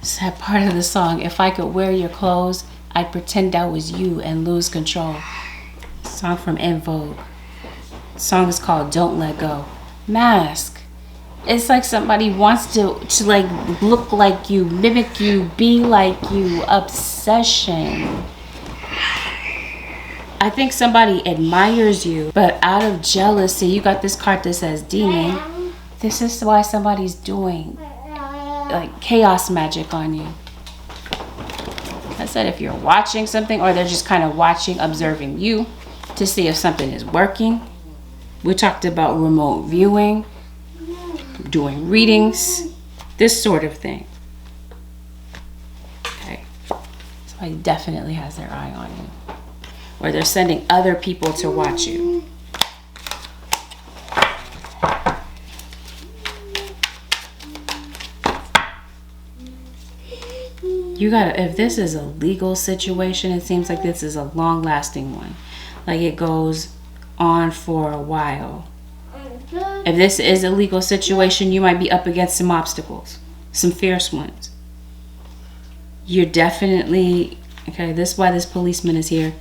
It's that part of the song. If I could wear your clothes, I'd pretend I was you and lose control. Song from En Vogue. The song is called Don't Let Go. Mask. It's like somebody wants to like look like you, mimic you, be like you. Obsession. I think somebody admires you, but out of jealousy, you got this card that says demon. This is why somebody's doing like chaos magic on you. I said if you're watching something, or they're just kind of watching, observing you to see if something is working. We talked about remote viewing, doing readings, this sort of thing. Okay. Somebody definitely has their eye on you. Or they're sending other people to watch you. You gotta, if this is a legal situation, it seems like this is a long-lasting one. Like it goes on for a while. If this is a legal situation, you might be up against some obstacles, some fierce ones. You're definitely, okay, this is why this policeman is here.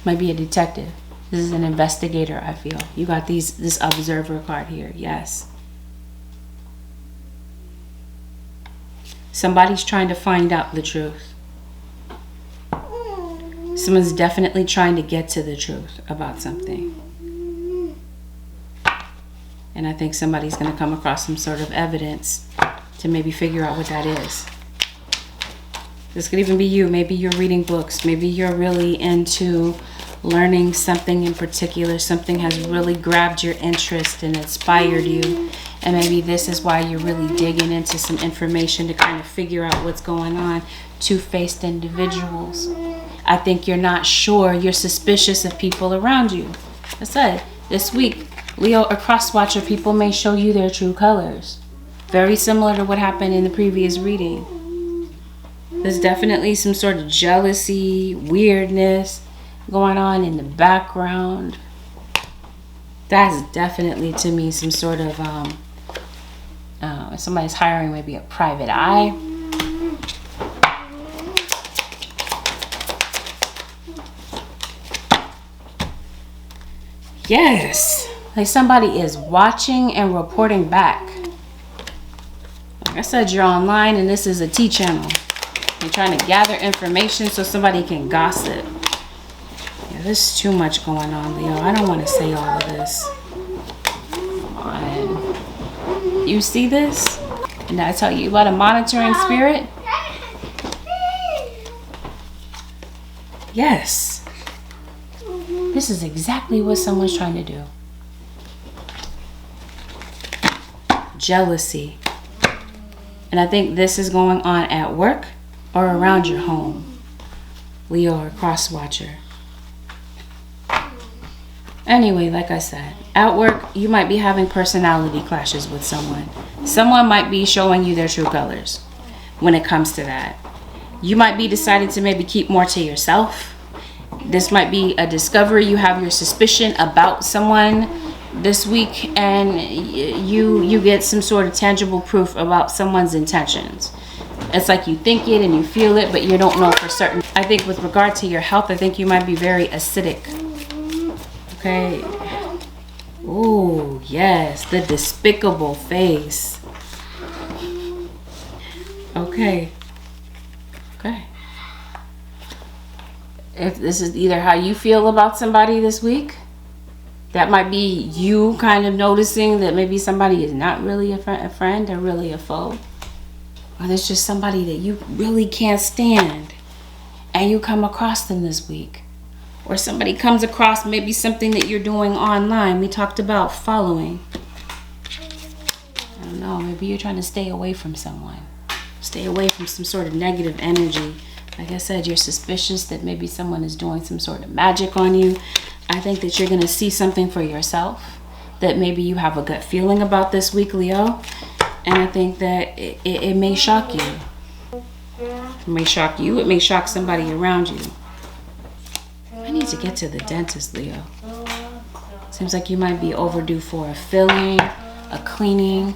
Might be a detective. This is an investigator, I feel. You got this observer card here, yes. Somebody's trying to find out the truth. Someone's definitely trying to get to the truth about something. And I think somebody's going to come across some sort of evidence to maybe figure out what that is. This could even be you. Maybe you're reading books. Maybe you're really into learning something in particular. Something has really grabbed your interest and inspired you. And maybe this is why you're really digging into some information to kind of figure out what's going on. Two-faced individuals. I think you're not sure. You're suspicious of people around you. I said, this week, Leo or cross-watcher people may show you their true colors. Very similar to what happened in the previous reading. There's definitely some sort of jealousy, weirdness going on in the background. That's definitely, to me, some sort of, if somebody's hiring maybe a private eye. Yes. Like somebody is watching and reporting back. Like I said, you're online and this is a T channel. You're trying to gather information so somebody can gossip. Yeah, there's too much going on, Leo. I don't want to say all of this. Come on. You see this? And I tell you about a monitoring spirit? Yes. This is exactly what someone's trying to do. Jealousy. And I think this is going on at work or around your home. Leo or cross watcher. Anyway, like I said, at work, you might be having personality clashes with someone. Someone might be showing you their true colors when it comes to that. You might be deciding to maybe keep more to yourself. This might be a discovery. You have your suspicion about someone this week and you get some sort of tangible proof about someone's intentions. It's like you think it and you feel it, but you don't know for certain. I think with regard to your health, I think you might be very acidic. Okay. Oh, yes. The despicable face. Okay. Okay. If this is either how you feel about somebody this week, that might be you kind of noticing that maybe somebody is not really a friend or really a foe. Or there's just somebody that you really can't stand and you come across them this week. Or somebody comes across maybe something that you're doing online. We talked about following. I don't know, maybe you're trying to stay away from someone. Stay away from some sort of negative energy. Like I said, you're suspicious that maybe someone is doing some sort of magic on you. I think that you're going to see something for yourself that maybe you have a gut feeling about this week, Leo. And I think that it may shock you. It may shock you. It may shock somebody around you. I need to get to the dentist, Leo. Seems like you might be overdue for a filling, a cleaning.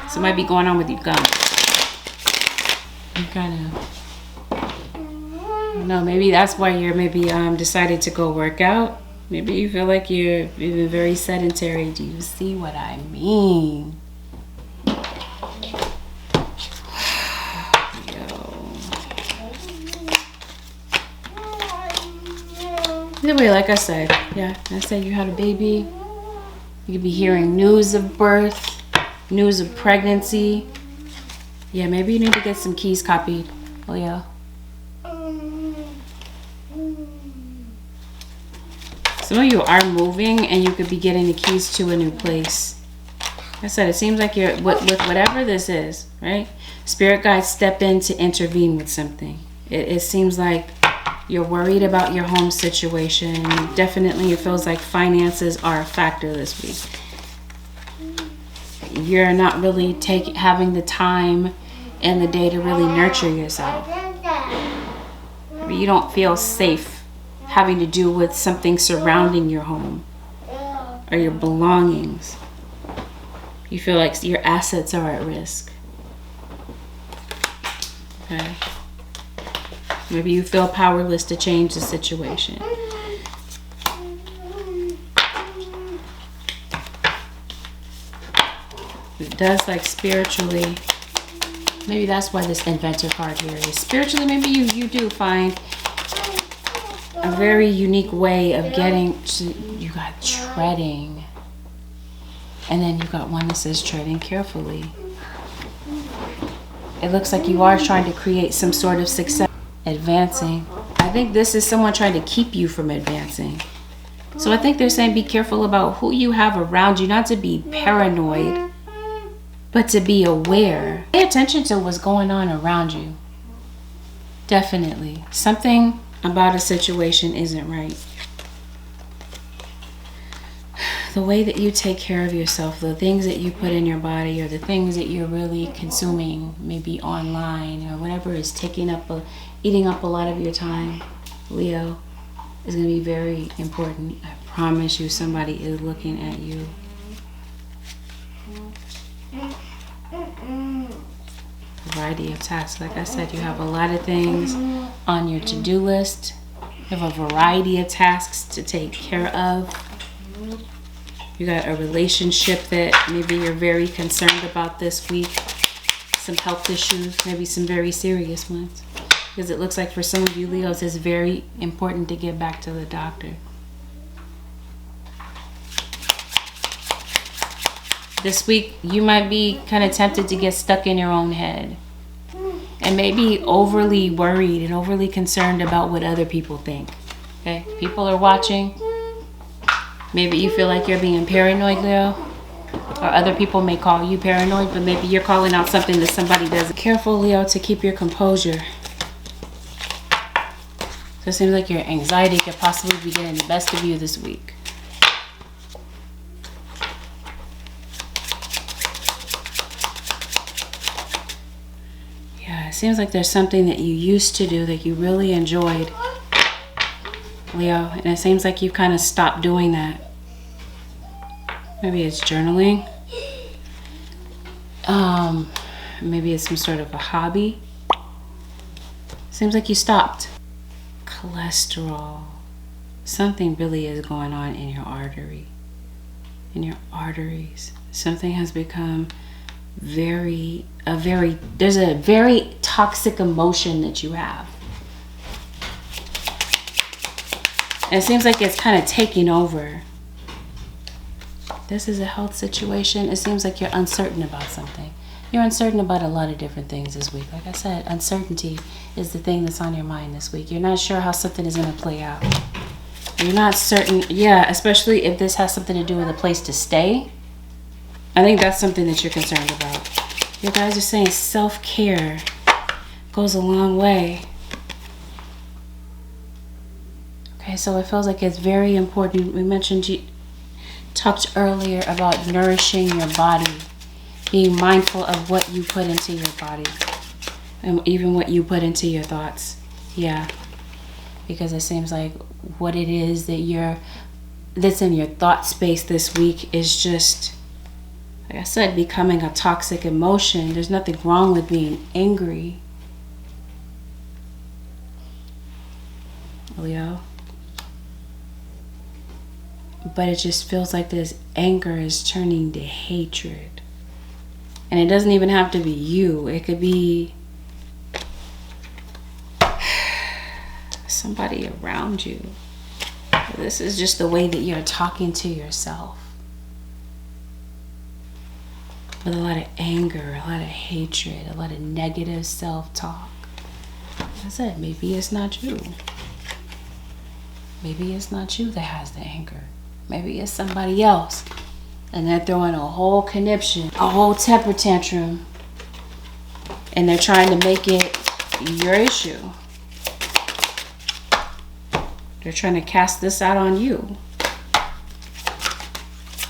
So it might be going on with your gums. You kind of, I don't know, maybe that's why you're maybe decided to go work out. Maybe you feel like you're even very sedentary. Do you see what I mean? Either way, like I said, you had a baby. You could be hearing news of birth, news of pregnancy. Yeah, maybe you need to get some keys copied, Leo. Some of you are moving and you could be getting the keys to a new place. Like I said, it seems like you're, with whatever this is, right? Spirit guides step in to intervene with something. It seems like you're worried about your home situation. Definitely it feels like finances are a factor this week. You're not really having the time in the day to really nurture yourself. You don't feel safe having to do with something surrounding your home or your belongings. You feel like your assets are at risk. Okay. Maybe you feel powerless to change the situation. It does, like, spiritually. Maybe that's why this inventor card here is. Spiritually, maybe you do find a very unique way of getting to, you got treading. And then you got one that says treading carefully. It looks like you are trying to create some sort of success. Advancing. I think this is someone trying to keep you from advancing. So I think they're saying be careful about who you have around you, not to be paranoid, but to be aware. Pay attention to what's going on around you. Definitely. Something about a situation isn't right. The way that you take care of yourself, the things that you put in your body, or the things that you're really consuming, maybe online or whatever is eating up a lot of your time, Leo, is going to be very important. I promise you, somebody is looking at you. Variety of tasks. Like I said, you have a lot of things on your to-do list. You have a variety of tasks to take care of. You got a relationship that maybe you're very concerned about this week. Some health issues, maybe some very serious ones. Because it looks like for some of you Leos, it's very important to get back to the doctor. This week, you might be kind of tempted to get stuck in your own head. And maybe overly worried and overly concerned about what other people think. Okay? People are watching. Maybe you feel like you're being paranoid, Leo. Or other people may call you paranoid, but maybe you're calling out something that somebody doesn't. Careful, Leo, to keep your composure. So it seems like your anxiety could possibly be getting the best of you this week. Yeah, it seems like there's something that you used to do that you really enjoyed, Leo, and it seems like you've kind of stopped doing that. Maybe it's journaling. Maybe it's some sort of a hobby. Seems like you stopped. Cholesterol. Something really is going on in your arteries. Something has become there's a very toxic emotion that you have. And it seems like it's kind of taking over. This is a health situation. It seems like you're uncertain about something. You're uncertain about a lot of different things this week. Like I said, uncertainty is the thing that's on your mind this week. You're not sure how something is going to play out. You're not certain. Yeah, especially if this has something to do with a place to stay. I think that's something that you're concerned about. You guys are saying self-care goes a long way. Okay, so it feels like it's very important. We mentioned you talked earlier about nourishing your body, being mindful of what you put into your body, and even what you put into your thoughts. Yeah, because it seems like what it is that's in your thought space this week is just, like I said, becoming a toxic emotion. There's nothing wrong with being angry, Leo. But it just feels like this anger is turning to hatred. And it doesn't even have to be you. It could be somebody around you. This is just the way that you're talking to yourself. With a lot of anger, a lot of hatred, a lot of negative self-talk. Like I said, maybe it's not you. Maybe it's not you that has the anger. Maybe it's somebody else. And they're throwing a whole conniption, a whole temper tantrum. And they're trying to make it your issue. They're trying to cast this out on you.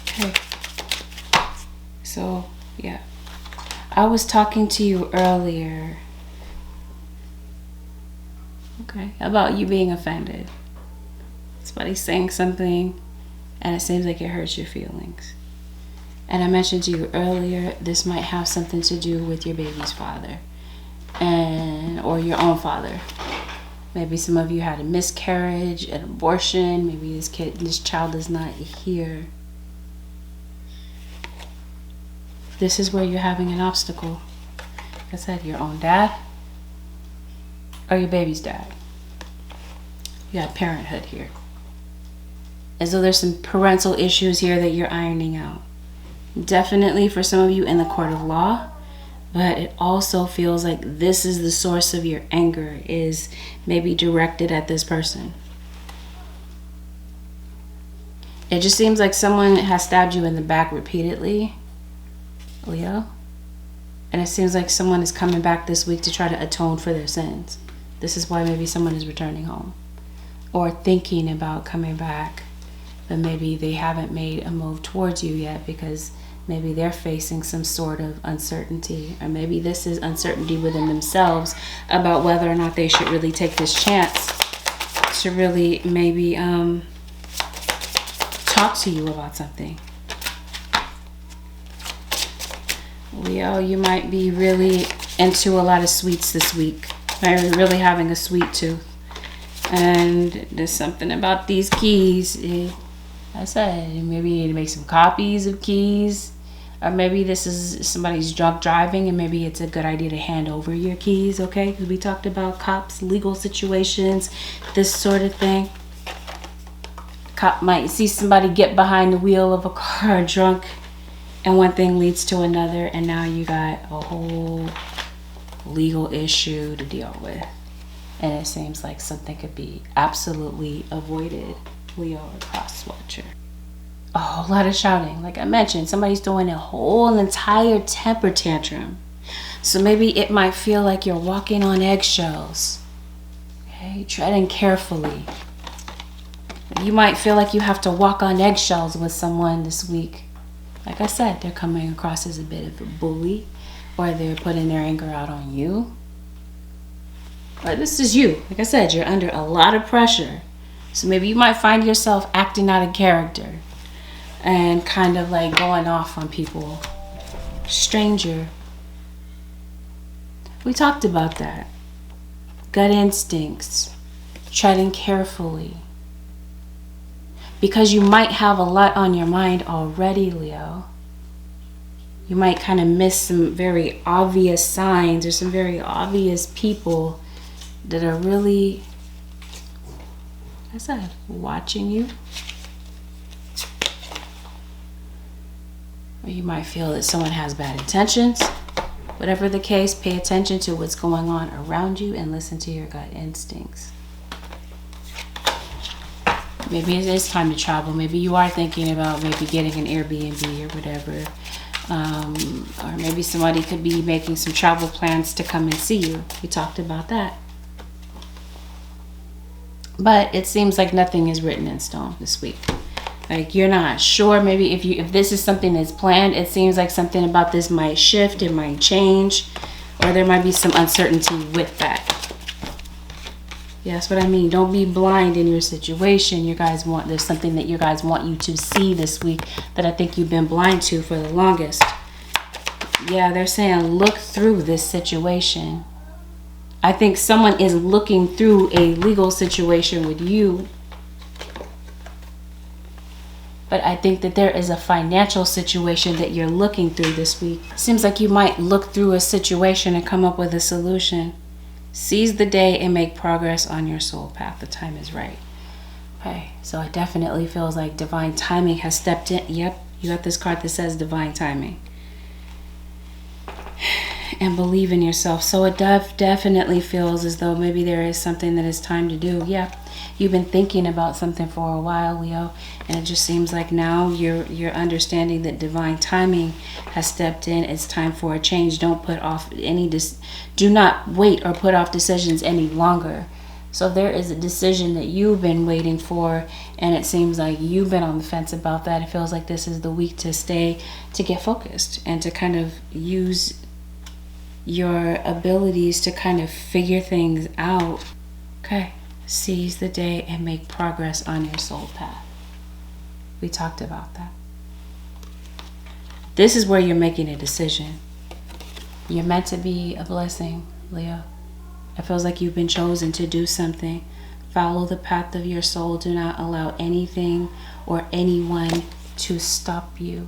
Okay. So, yeah. I was talking to you earlier. Okay. About you being offended. Somebody's saying something and it seems like it hurts your feelings. And I mentioned to you earlier, this might have something to do with your baby's father or your own father. Maybe some of you had a miscarriage, an abortion. Maybe this child is not here. This is where you're having an obstacle. Like I said, your own dad or your baby's dad. You got parenthood here. As though there's some parental issues here that you're ironing out. Definitely for some of you in the court of law, but it also feels like this is the source of your anger, is maybe directed at this person. It just seems like someone has stabbed you in the back repeatedly, Leo. And it seems like someone is coming back this week to try to atone for their sins. This is why maybe someone is returning home or thinking about coming back, but maybe they haven't made a move towards you yet because maybe they're facing some sort of uncertainty, or maybe this is uncertainty within themselves about whether or not they should really take this chance to really maybe talk to you about something. Leo, you might be really into a lot of sweets this week. You're really having a sweet tooth. And there's something about these keys. I said, maybe you need to make some copies of keys. Or maybe this is somebody's drunk driving and maybe it's a good idea to hand over your keys, okay? Because we talked about cops, legal situations, this sort of thing. Cop might see somebody get behind the wheel of a car drunk and one thing leads to another and now you got a whole legal issue to deal with. And it seems like something could be absolutely avoided. Leo or cross-watcher. A whole lot of shouting. Like I mentioned, somebody's doing a whole entire temper tantrum. So maybe it might feel like you're walking on eggshells. Okay, treading carefully. You might feel like you have to walk on eggshells with someone this week. Like I said, they're coming across as a bit of a bully, or they're putting their anger out on you. Or this is you. Like I said, you're under a lot of pressure. So maybe you might find yourself acting out of character and kind of like going off on people. Stranger. We talked about that. gut instincts, treading carefully. Because you might have a lot on your mind already, Leo. You might kind of miss some very obvious signs or some very obvious people that are really, watching you. Or you might feel that someone has bad intentions. Whatever the case, pay attention to what's going on around you and listen to your gut instincts. Maybe it is time to travel. Maybe you are thinking about maybe getting an Airbnb or whatever. Or maybe somebody could be making some travel plans to come and see you. We talked about that. But it seems like nothing is written in stone this week. Like you're not sure. Maybe if this is something that's planned, it seems like something about this might shift, it might change, or there might be some uncertainty with that. Yeah, that's what I mean. Don't be blind in your situation. There's something that you guys want you to see this week that I think you've been blind to for the longest. Yeah, they're saying look through this situation. I think someone is looking through a legal situation with you. But I think that there is a financial situation that you're looking through this week. Seems like you might look through a situation and come up with a solution. Seize the day and make progress on your soul path. The time is right. Okay, so it definitely feels like divine timing has stepped in. Yep, you got this card that says divine timing. And believe in yourself. So it definitely feels as though maybe there is something that is time to do. Yeah, you've been thinking about something for a while, Leo, and it just seems like now you're understanding that divine timing has stepped in. It's time for a change. Don't put off do not wait or put off decisions any longer. So there is a decision that you've been waiting for, and it seems like you've been on the fence about that. It feels like this is the week to get focused and to kind of use your abilities to kind of figure things out. Okay, seize the day and make progress on your soul path. We talked about that. This is where you're making a decision. You're meant to be a blessing, Leo. It feels like you've been chosen to do something. Follow the path of your soul. Do not allow anything or anyone to stop you.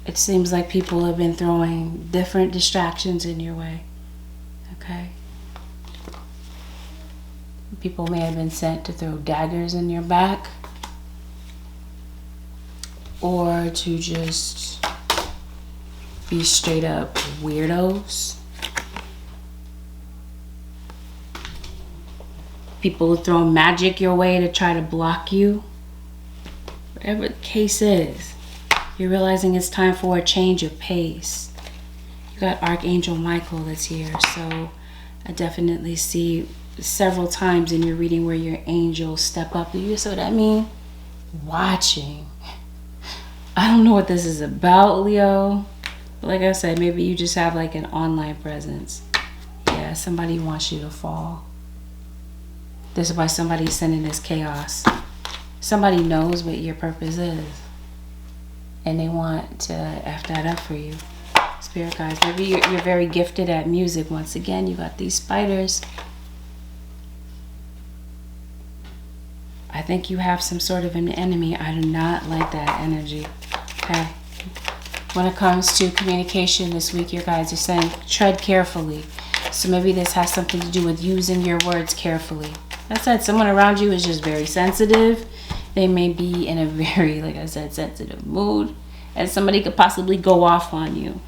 It seems like people have been throwing different distractions in your way. Okay? People may have been sent to throw daggers in your back, or to just be straight up weirdos. People throw magic your way to try to block you. Whatever the case is, you're realizing it's time for a change of pace. You got Archangel Michael that's here, so I definitely see several times in your reading where your angels step up to you. So what I mean, watching. I don't know what this is about, Leo. But like I said, maybe you just have like an online presence. Yeah, somebody wants you to fall. This is why somebody's sending this chaos. Somebody knows what your purpose is, and they want to F that up for you. Spirit guides, maybe you're very gifted at music. Once again, you got these spiders. I think you have some sort of an enemy. I do not like that energy. Okay. When it comes to communication this week, your guides are saying tread carefully. So maybe this has something to do with using your words carefully. That said, someone around you is just very sensitive. They may be in a very, like I said, sensitive mood, and somebody could possibly go off on you.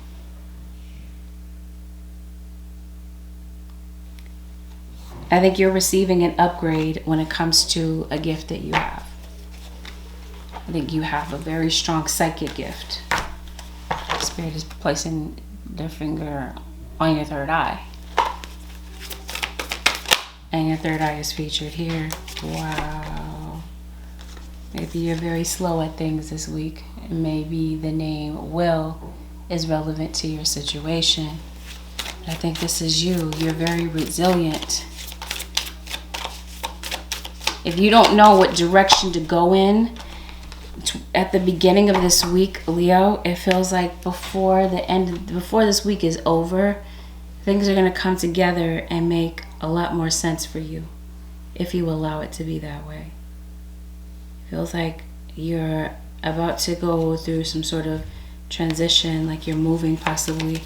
I think you're receiving an upgrade when it comes to a gift that you have. I think you have a very strong psychic gift. Spirit is placing their finger on your third eye. And your third eye is featured here. Wow. Maybe you're very slow at things this week. Maybe the name Will is relevant to your situation. But I think this is you. You're very resilient. If you don't know what direction to go in at the beginning of this week, Leo, it feels like before this week is over, things are going to come together and make a lot more sense for you if you allow it to be that way. Feels like you're about to go through some sort of transition, like you're moving possibly.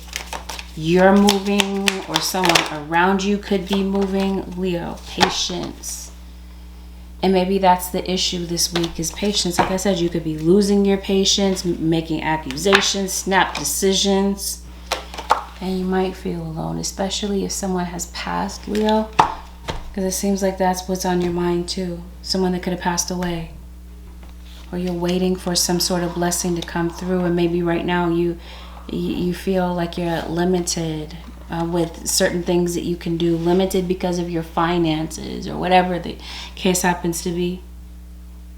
You're moving or someone around you could be moving. Leo, patience. And maybe that's the issue this week is patience. Like I said, you could be losing your patience, making accusations, snap decisions. And you might feel alone, especially if someone has passed, Leo. Because it seems like that's what's on your mind too. Someone that could have passed away. Or you're waiting for some sort of blessing to come through. And maybe right now you feel like you're limited with certain things that you can do. Limited because of your finances or whatever the case happens to be.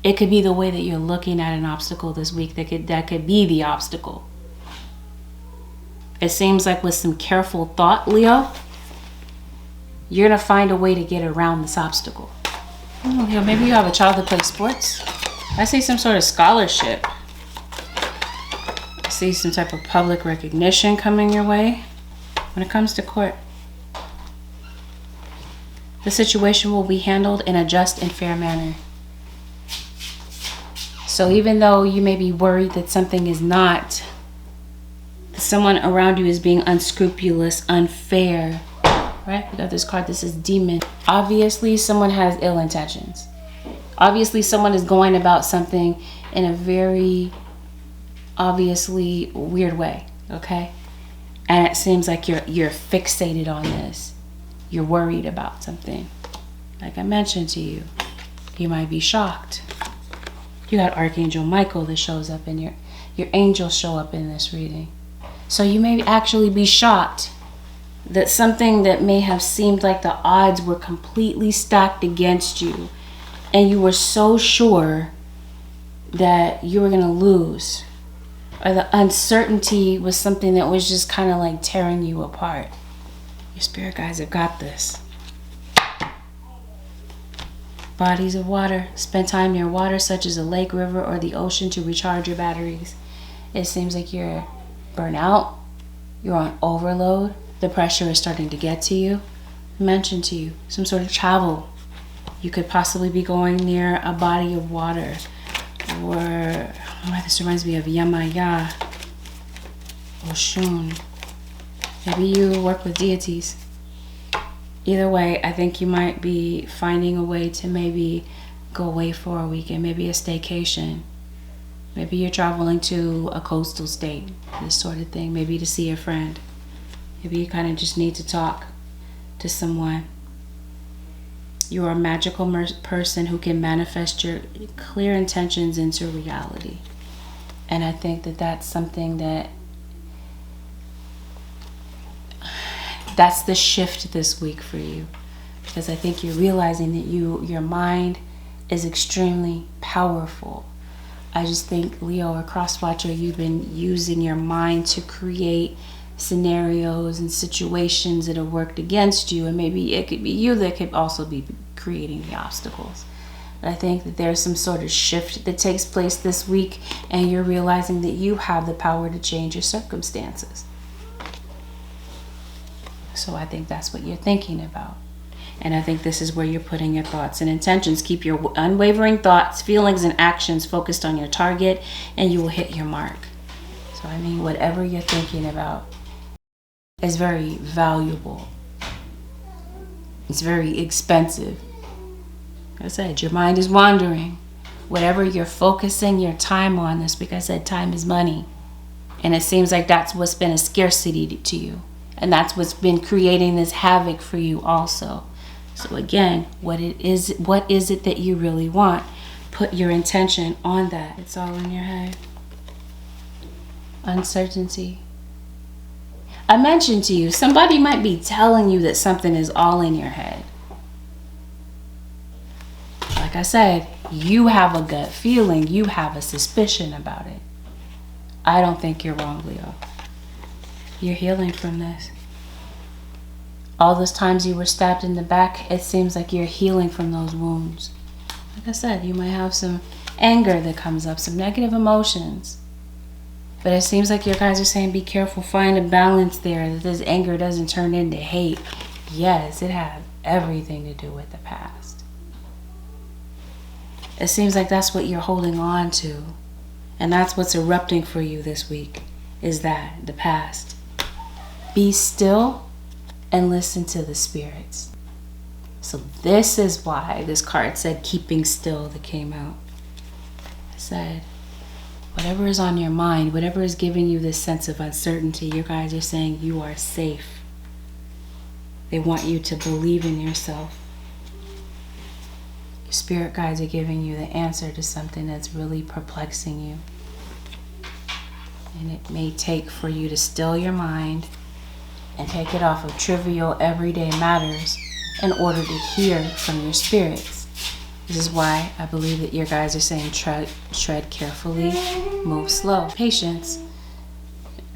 It could be the way that you're looking at an obstacle this week that could be the obstacle. It seems like with some careful thought, Leo, you're going to find a way to get around this obstacle. Leo, maybe you have a child that plays sports. I see some sort of scholarship. I see some type of public recognition coming your way. When it comes to court, the situation will be handled in a just and fair manner. So even though you may be worried that something is not, someone around you is being unscrupulous, unfair, right? We got this card that says demon. Obviously, someone has ill intentions. Obviously, someone is going about something in a very obviously weird way, okay? And it seems like you're fixated on this. You're worried about something. Like I mentioned to you, you might be shocked. You got Archangel Michael that shows up in your angels show up in this reading. So you may actually be shocked that something that may have seemed like the odds were completely stacked against you, and you were so sure that you were going to lose, or the uncertainty was something that was just kind of like tearing you apart. Your spirit guides have got this. Bodies of water. Spend time near water such as a lake, river, or the ocean to recharge your batteries. It seems like you're burnt out. You're on overload. The pressure is starting to get to you. I mentioned to you some sort of travel. You could possibly be going near a body of water. Or, this reminds me of Yamaya, Oshun. Maybe you work with deities. Either way, I think you might be finding a way to maybe go away for a weekend, maybe a staycation. Maybe you're traveling to a coastal state, this sort of thing. Maybe to see a friend. Maybe you kind of just need to talk to someone. You are a magical person who can manifest your clear intentions into reality. And I think that that's something that's the shift this week for you. Because I think you're realizing that your mind is extremely powerful. I just think, Leo or Crosswatcher, you've been using your mind to create scenarios and situations that have worked against you, and maybe it could be you that could also be creating the obstacles. But I think that there's some sort of shift that takes place this week, and you're realizing that you have the power to change your circumstances. So I think that's what you're thinking about. And I think this is where you're putting your thoughts and intentions. Keep your unwavering thoughts, feelings, and actions focused on your target, and you will hit your mark. So I mean, whatever you're thinking about is very valuable. It's very expensive. Like I said, your mind is wandering. Whatever you're focusing your time on this, because I said time is money. And it seems like that's what's been a scarcity to you. And that's what's been creating this havoc for you also. So again, what is it that you really want? Put your intention on that. It's all in your head. Uncertainty. I mentioned to you, somebody might be telling you that something is all in your head. Like I said, you have a gut feeling. You have a suspicion about it. I don't think you're wrong, Leo. You're healing from this. All those times you were stabbed in the back, it seems like you're healing from those wounds. Like I said, you might have some anger that comes up, some negative emotions. But it seems like your guys are saying be careful, find a balance there, that this anger doesn't turn into hate. Yes, it has everything to do with the past. It seems like that's what you're holding on to. And that's what's erupting for you this week, is that, the past. Be still and listen to the spirits. So this is why this card said keeping still that came out. It said, whatever is on your mind, whatever is giving you this sense of uncertainty, your guys are saying you are safe. They want you to believe in yourself. Your spirit guides are giving you the answer to something that's really perplexing you. And it may take for you to still your mind and take it off of trivial everyday matters in order to hear from your spirits. This is why I believe that your guys are saying tread carefully, move slow. Patience.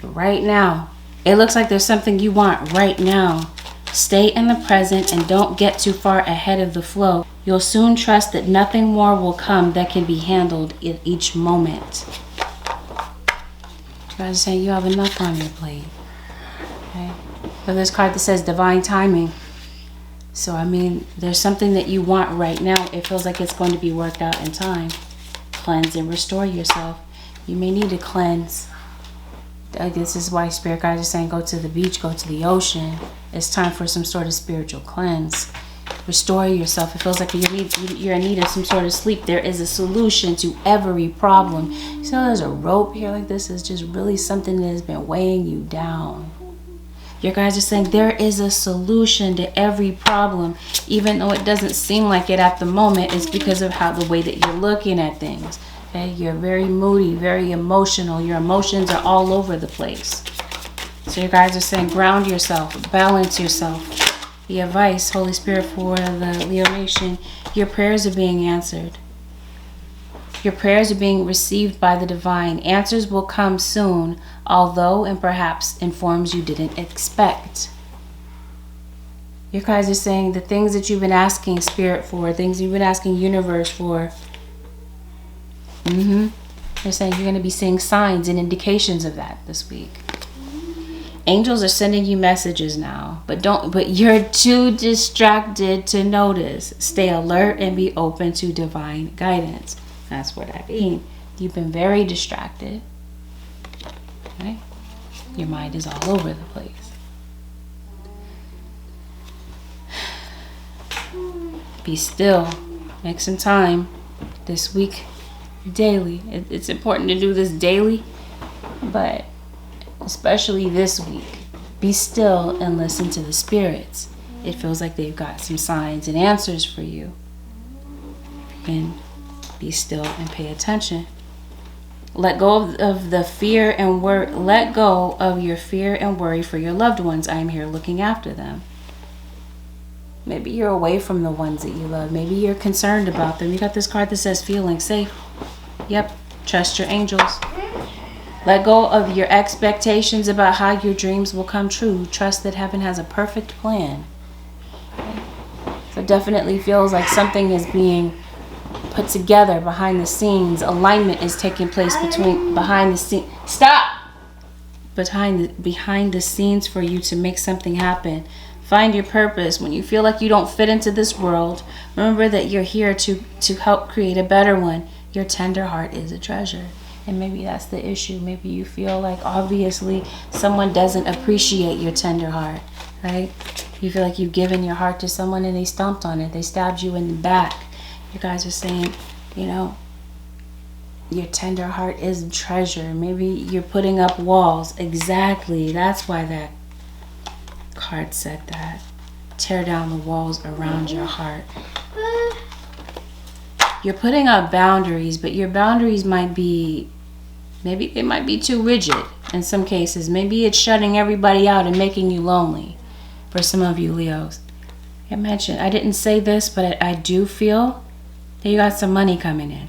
Right now. It looks like there's something you want right now. Stay in the present and don't get too far ahead of the flow. You'll soon trust that nothing more will come that can be handled in each moment. You guys are saying you have enough on your plate. Okay? But there's a card that says divine timing. So, I mean, there's something that you want right now. It feels like it's going to be worked out in time. Cleanse and restore yourself. You may need to cleanse. This is why spirit guides are saying go to the beach, go to the ocean. It's time for some sort of spiritual cleanse. Restore yourself. It feels like you're in need of some sort of sleep. There is a solution to every problem. So there's a rope here like this. Is just really something that has been weighing you down. Your guys are saying there is a solution to every problem, even though it doesn't seem like it at the moment. It's because of how the way that you're looking at things. Okay, you're very moody, very emotional. Your emotions are all over the place. So your guys are saying ground yourself, balance yourself. The advice, Holy Spirit, for the Leo Nation, your prayers are being answered. Your prayers are being received by the divine. Answers will come soon, although and perhaps in forms you didn't expect. Your guys are saying the things that you've been asking Spirit for, things you've been asking Universe for. They're saying you're going to be seeing signs and indications of that this week. Angels are sending you messages now, but you're too distracted to notice. Stay alert and be open to divine guidance. That's what I mean. You've been very distracted. Okay? Your mind is all over the place. Be still. Make some time this week daily. It's important to do this daily, but especially this week. Be still and listen to the spirits. It feels like they've got some signs and answers for you. And be still and pay attention. Let go of the fear and worry. Let go of your fear and worry for your loved ones. I am here looking after them. Maybe you're away from the ones that you love. Maybe you're concerned about them. You got this card that says feeling safe. Yep. Trust your angels. Let go of your expectations about how your dreams will come true. Trust that heaven has a perfect plan. So it definitely feels like something is being put together behind the scenes. Alignment is taking place behind the scenes. Stop! Behind the scenes for you to make something happen. Find your purpose. When you feel like you don't fit into this world, remember that you're here to help create a better one. Your tender heart is a treasure. And maybe that's the issue. Maybe you feel like obviously someone doesn't appreciate your tender heart, right? You feel like you've given your heart to someone and they stomped on it. They stabbed you in the back. You guys are saying, your tender heart is a treasure. Maybe you're putting up walls. Exactly. That's why that card said that. Tear down the walls around your heart. You're putting up boundaries, but your boundaries might be, maybe they might be too rigid in some cases. Maybe it's shutting everybody out and making you lonely for some of you Leos. I mentioned, I didn't say this, but I do feel that you got some money coming in.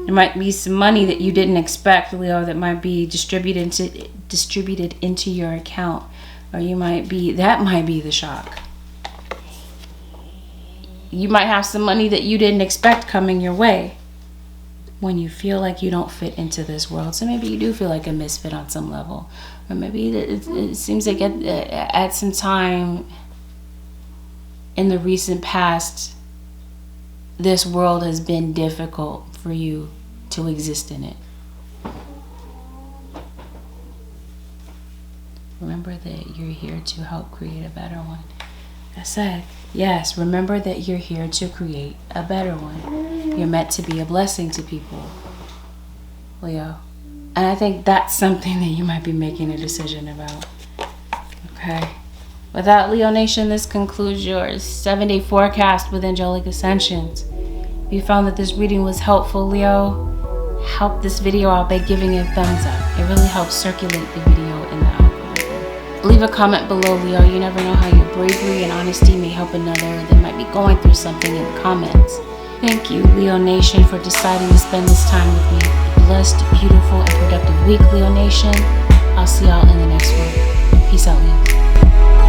There might be some money that you didn't expect, Leo, that might be distributed into your account. Or that might be the shock. You might have some money that you didn't expect coming your way. when you feel like you don't fit into this world. So maybe you do feel like a misfit on some level. Or maybe it seems like at some time in the recent past, this world has been difficult for you to exist in it. Remember that you're here to help create a better one. I said, yes, remember that you're here to create a better one. You're meant to be a blessing to people, Leo. And I think that's something that you might be making a decision about. Okay. With that, Leo Nation, this concludes your 7-day forecast with Angelic Ascensions. If you found that this reading was helpful, Leo, help this video out by giving it a thumbs up. It really helps circulate the video in the algorithm. Leave a comment below, Leo. You never know how your bravery and honesty may help another that might be going through something in the comments. Thank you, Leo Nation, for deciding to spend this time with me. A blessed, beautiful, and productive week, Leo Nation. I'll see y'all in the next one. Peace out, Leo.